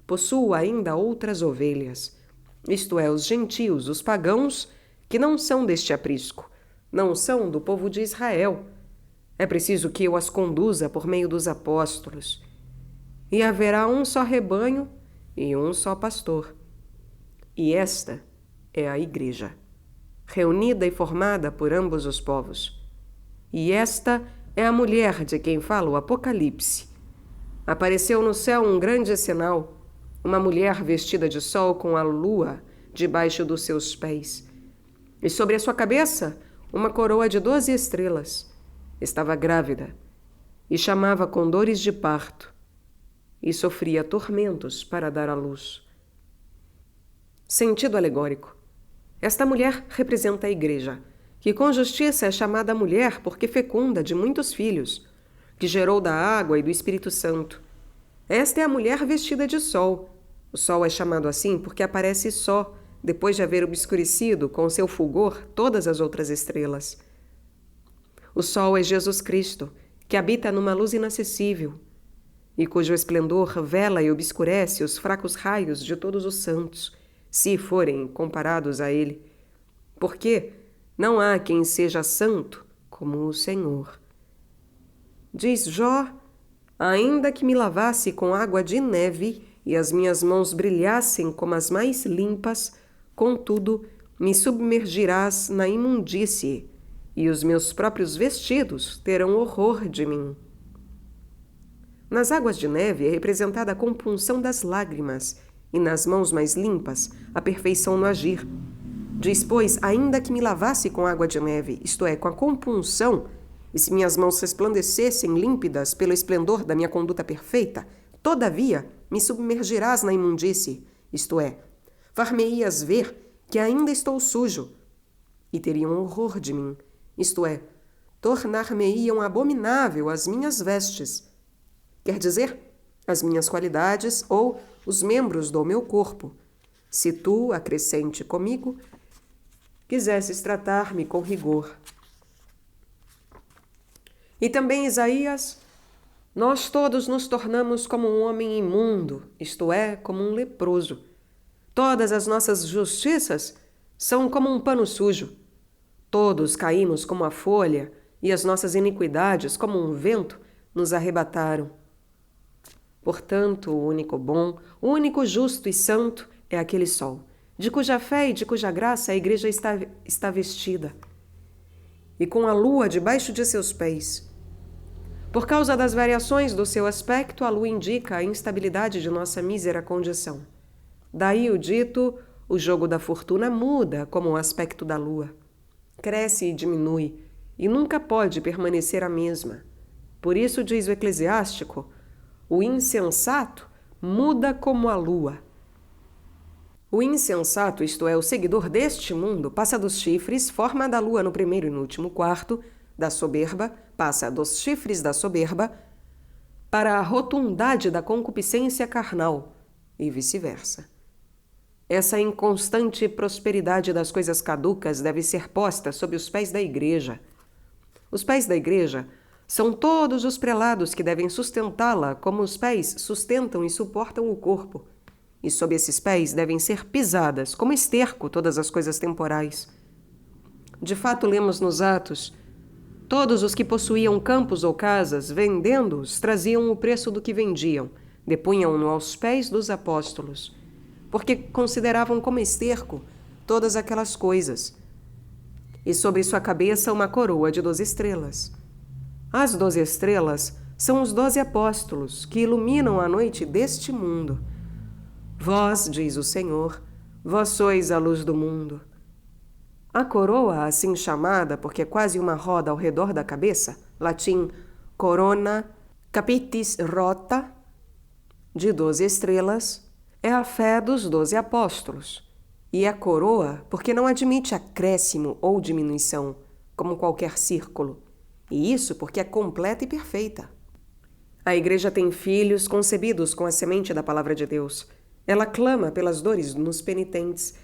Possuo ainda outras ovelhas, isto é, os gentios, os pagãos, que não são deste aprisco, não são do povo de Israel. É preciso que eu as conduza por meio dos apóstolos. E haverá um só rebanho e um só pastor. E esta é a igreja, reunida e formada por ambos os povos. E esta é a mulher de quem fala o Apocalipse. Apareceu no céu um grande sinal, uma mulher vestida de sol com a lua debaixo dos seus pés. E sobre a sua cabeça uma coroa de 12 estrelas. Estava grávida e chamava com dores de parto e sofria tormentos para dar à luz. Sentido alegórico. Esta mulher representa a igreja, que com justiça é chamada mulher porque fecunda de muitos filhos, que gerou da água e do Espírito Santo. Esta é a mulher vestida de sol. O sol é chamado assim porque aparece só, depois de haver obscurecido com seu fulgor todas as outras estrelas. O sol é Jesus Cristo, que habita numa luz inacessível, e cujo esplendor vela e obscurece os fracos raios de todos os santos, se forem comparados a ele. Porque não há quem seja santo como o Senhor. Diz Jó: ainda que me lavasse com água de neve e as minhas mãos brilhassem como as mais limpas, contudo me submergirás na imundície, e os meus próprios vestidos terão horror de mim. Nas águas de neve é representada a compunção das lágrimas, e nas mãos mais limpas, a perfeição no agir. Diz, pois, ainda que me lavasse com água de neve, isto é, com a compunção, e se minhas mãos resplandecessem límpidas pelo esplendor da minha conduta perfeita, todavia me submergirás na imundície, isto é, Far-me-ias ver que ainda estou sujo, e teriam horror de mim, isto é, tornar-me-iam abominável as minhas vestes, quer dizer, as minhas qualidades ou os membros do meu corpo, se tu, acrescente comigo, quisesses tratar-me com rigor. E também Isaías, nós todos nos tornamos como um homem imundo, isto é, como um leproso. Todas as nossas justiças são como um pano sujo. Todos caímos como a folha, e as nossas iniquidades, como um vento, nos arrebataram. Portanto, o único bom, o único justo e santo é aquele sol, de cuja fé e de cuja graça a igreja está vestida, e com a lua debaixo de seus pés. Por causa das variações do seu aspecto, a lua indica a instabilidade de nossa mísera condição. Daí o dito, o jogo da fortuna muda como o aspecto da lua. Cresce e diminui, e nunca pode permanecer a mesma. Por isso diz o eclesiástico, o insensato muda como a lua. O insensato, isto é, o seguidor deste mundo, passa dos chifres, forma da lua no primeiro e no último quarto, da soberba, passa dos chifres da soberba, para a rotundidade da concupiscência carnal, e vice-versa. Essa inconstante prosperidade das coisas caducas deve ser posta sob os pés da igreja. Os pés da igreja são todos os prelados que devem sustentá-la como os pés sustentam e suportam o corpo. E sob esses pés devem ser pisadas, como esterco, todas as coisas temporais. De fato, lemos nos Atos, todos os que possuíam campos ou casas, vendendo-os, traziam o preço do que vendiam, depunham-no aos pés dos apóstolos, porque consideravam como esterco todas aquelas coisas. E sobre sua cabeça uma coroa de 12 estrelas. As 12 estrelas são os 12 apóstolos que iluminam a noite deste mundo. Vós, diz o Senhor, vós sois a luz do mundo. A coroa, assim chamada, porque é quase uma roda ao redor da cabeça, latim corona capitis rota, de 12 estrelas, é a fé dos 12 apóstolos. E a coroa, porque não admite acréscimo ou diminuição, como qualquer círculo. E isso porque é completa e perfeita. A igreja tem filhos concebidos com a semente da palavra de Deus. Ela clama pelas dores nos penitentes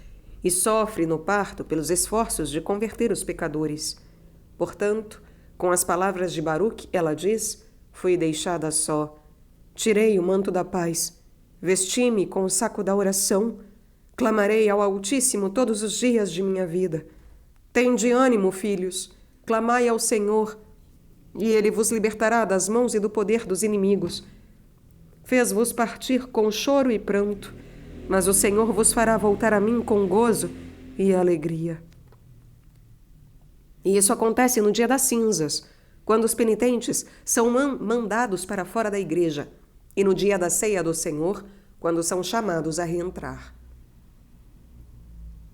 e sofre no parto pelos esforços de converter os pecadores. Portanto, com as palavras de Baruque, ela diz, fui deixada só. Tirei o manto da paz. Vesti-me com o saco da oração. Clamarei ao Altíssimo todos os dias de minha vida. Tende ânimo, filhos. Clamai ao Senhor, e Ele vos libertará das mãos e do poder dos inimigos. Fez-vos partir com choro e pranto, mas o Senhor vos fará voltar a mim com gozo e alegria. E isso acontece no dia das cinzas, quando os penitentes são mandados para fora da igreja, e no dia da ceia do Senhor, quando são chamados a reentrar.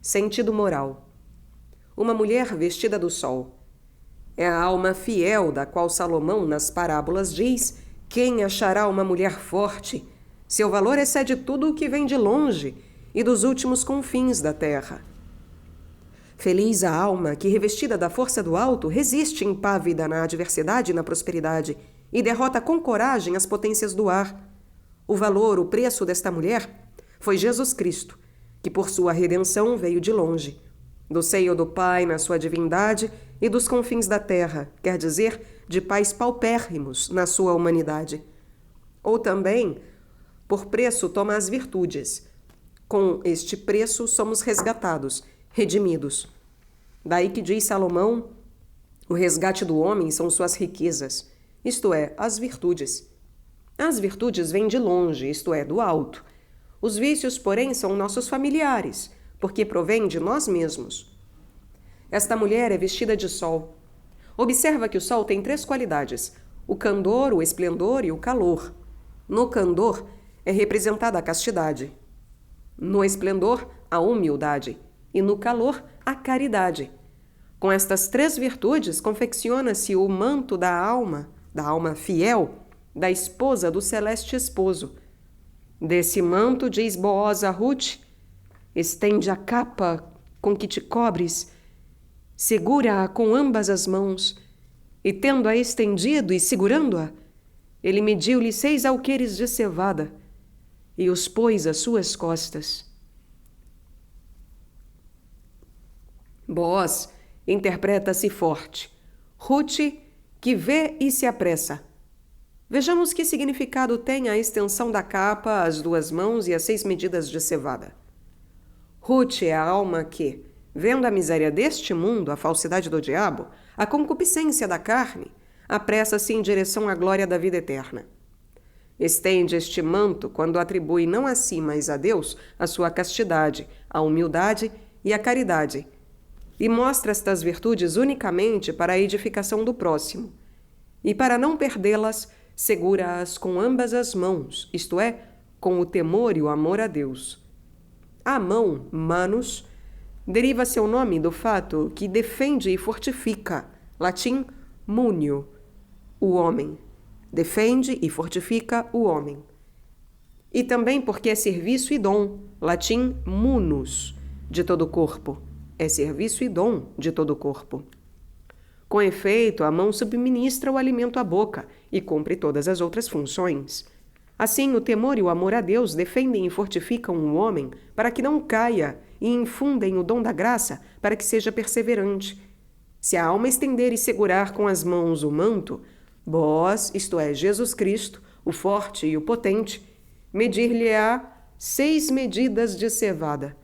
Sentido moral. Uma mulher vestida do sol. É a alma fiel da qual Salomão, nas parábolas, diz: quem achará uma mulher forte? Seu valor excede tudo o que vem de longe e dos últimos confins da terra. Feliz a alma que, revestida da força do alto, resiste impávida na adversidade e na prosperidade e derrota com coragem as potências do ar. O valor, o preço desta mulher foi Jesus Cristo, que por sua redenção veio de longe, do seio do Pai na sua divindade e dos confins da terra, quer dizer, de pais paupérrimos na sua humanidade. Ou também, por preço toma as virtudes. Com este preço somos resgatados, redimidos. Daí que diz Salomão, o resgate do homem são suas riquezas, isto é, as virtudes. As virtudes vêm de longe, isto é, do alto. Os vícios, porém, são nossos familiares, porque provém de nós mesmos. Esta mulher é vestida de sol. Observa que o sol tem 3 qualidades: o candor, o esplendor e o calor. No candor é representada a castidade. No esplendor, a humildade. E no calor, a caridade. Com estas 3 virtudes, confecciona-se o manto da alma fiel, da esposa do celeste esposo. Desse manto, diz Booz a Ruth, estende a capa com que te cobres, segura-a com ambas as mãos, e tendo-a estendido e segurando-a, ele mediu-lhe 6 alqueires de cevada e os pôs às suas costas. Booz interpreta-se forte. Ruth, que vê e se apressa. Vejamos que significado tem a extensão da capa, as 2 mãos e as 6 medidas de cevada. Ruth é a alma que, vendo a miséria deste mundo, a falsidade do diabo, a concupiscência da carne, apressa-se em direção à glória da vida eterna. Estende este manto quando atribui não a si, mas a Deus, a sua castidade, a humildade e a caridade, e mostra estas virtudes unicamente para a edificação do próximo. E para não perdê-las, segura-as com ambas as mãos, isto é, com o temor e o amor a Deus. A mão, manus, deriva seu nome do fato que defende e fortifica, latim munio, o homem. Defende e fortifica o homem. E também porque é serviço e dom, latim munus, de todo o corpo. É serviço e dom de todo o corpo. Com efeito, a mão subministra o alimento à boca e cumpre todas as outras funções. Assim, o temor e o amor a Deus defendem e fortificam o homem para que não caia e infundem o dom da graça para que seja perseverante. Se a alma estender e segurar com as mãos o manto, Booz, isto é, Jesus Cristo, o forte e o potente, medir-lhe-á 6 medidas de cevada.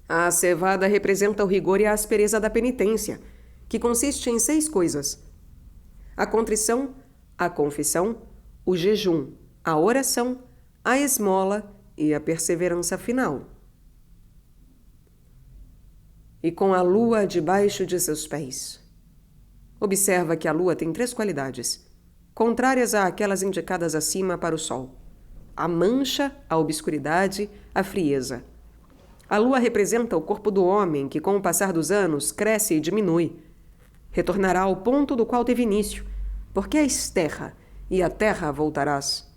A cevada representa o rigor e a aspereza da penitência, que consiste em 6 coisas: a contrição, a confissão, o jejum, a oração, a esmola e a perseverança final. E com a lua debaixo de seus pés. Observa que a lua tem 3 qualidades, contrárias àquelas indicadas acima para o sol: a mancha, a obscuridade, a frieza. A lua representa o corpo do homem que, com o passar dos anos, cresce e diminui. Retornará ao ponto do qual teve início, porque és terra, e à terra voltarás.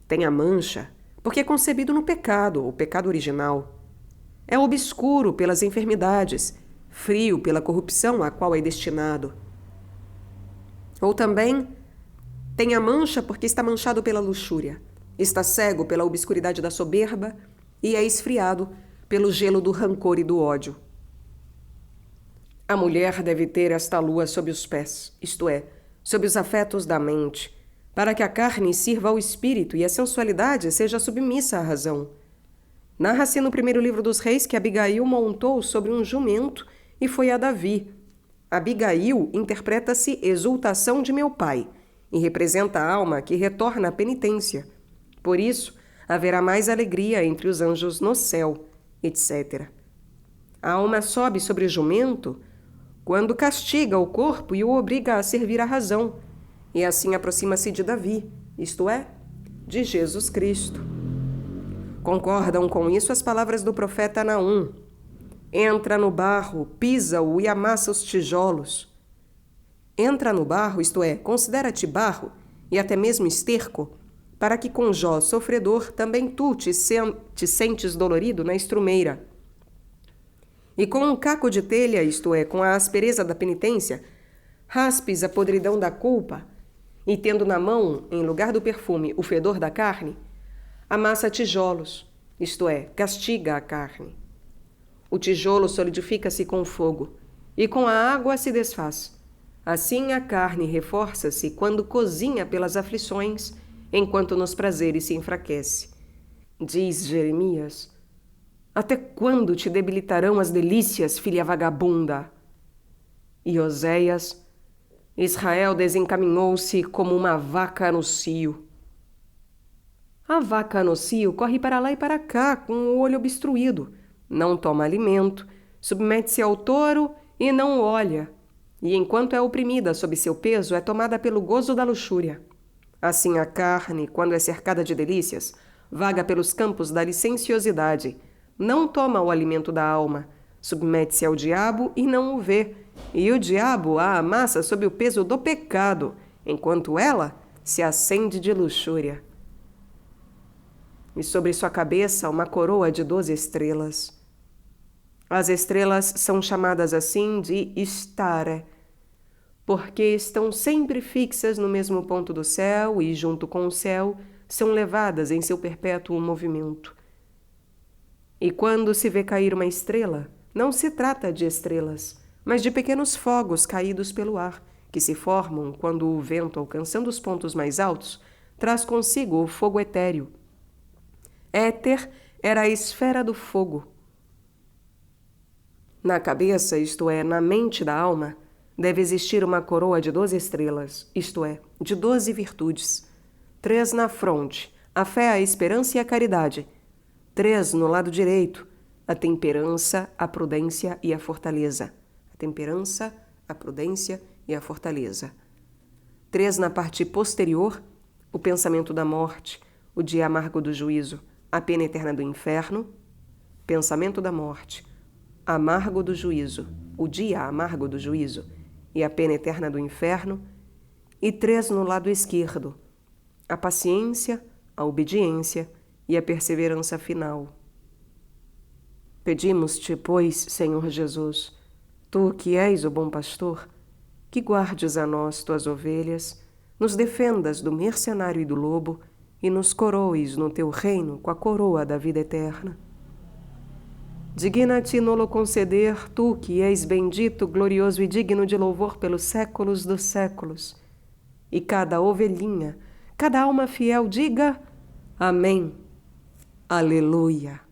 Tem a mancha, porque é concebido no pecado, o pecado original. É obscuro pelas enfermidades, frio pela corrupção a qual é destinado. Ou também tem a mancha porque está manchado pela luxúria, está cego pela obscuridade da soberba e é esfriado pelo gelo do rancor e do ódio. A mulher deve ter esta lua sob os pés, isto é, sob os afetos da mente, para que a carne sirva ao espírito e a sensualidade seja submissa à razão. Narra-se no 1º livro dos Reis que Abigail montou sobre um jumento e foi a Davi. Abigail interpreta-se exultação de meu pai e representa a alma que retorna à penitência. Por isso, haverá mais alegria entre os anjos no céu, etc. A alma sobe sobre o jumento quando castiga o corpo e o obriga a servir à razão, e assim aproxima-se de Davi, isto é, de Jesus Cristo. Concordam com isso as palavras do profeta Naum: entra no barro, pisa-o e amassa os tijolos. Entra no barro, isto é, considera-te barro e até mesmo esterco, para que com Jó sofredor também tu te sentes dolorido na estrumeira. E com um caco de telha, isto é, com a aspereza da penitência, raspes a podridão da culpa, e tendo na mão, em lugar do perfume, o fedor da carne, amassa tijolos, isto é, castiga a carne. O tijolo solidifica-se com o fogo, e com a água se desfaz. Assim a carne reforça-se quando cozinha pelas aflições, enquanto nos prazeres se enfraquece. Diz Jeremias: até quando te debilitarão as delícias, filha vagabunda? E Oséias: Israel desencaminhou-se como uma vaca no cio. A vaca no cio corre para lá e para cá, com o olho obstruído, não toma alimento, submete-se ao touro e não o olha, e enquanto é oprimida sob seu peso, é tomada pelo gozo da luxúria. Assim a carne, quando é cercada de delícias, vaga pelos campos da licenciosidade, não toma o alimento da alma, submete-se ao diabo e não o vê, e o diabo a amassa sob o peso do pecado, enquanto ela se acende de luxúria. e sobre sua cabeça uma coroa de 12 estrelas. As estrelas são chamadas assim de Istare, porque estão sempre fixas no mesmo ponto do céu e, junto com o céu, são levadas em seu perpétuo movimento. E quando se vê cair uma estrela, não se trata de estrelas, mas de pequenos fogos caídos pelo ar, que se formam quando o vento, alcançando os pontos mais altos, traz consigo o fogo etéreo. Éter era a esfera do fogo. Na cabeça, isto é, na mente da alma, deve existir uma coroa de 12 estrelas, isto é, de 12 virtudes. 3 na fronte, a fé, a esperança e a caridade. 3 no lado direito, a temperança, a prudência e a fortaleza. A temperança, a prudência e a fortaleza. 3 na parte posterior, o pensamento da morte, o dia amargo do juízo, a pena eterna do inferno, pensamento da morte, amargo do juízo, o dia amargo do juízo e a pena eterna do inferno, e 3 no lado esquerdo, a paciência, a obediência e a perseverança final. Pedimos-te, pois, Senhor Jesus, tu que és o bom pastor, que guardes a nós, tuas ovelhas, nos defendas do mercenário e do lobo e nos coroes no teu reino com a coroa da vida eterna. Digna-te no-lo conceder, tu que és bendito, glorioso e digno de louvor pelos séculos dos séculos. E cada ovelhinha, cada alma fiel diga: Amém. Aleluia.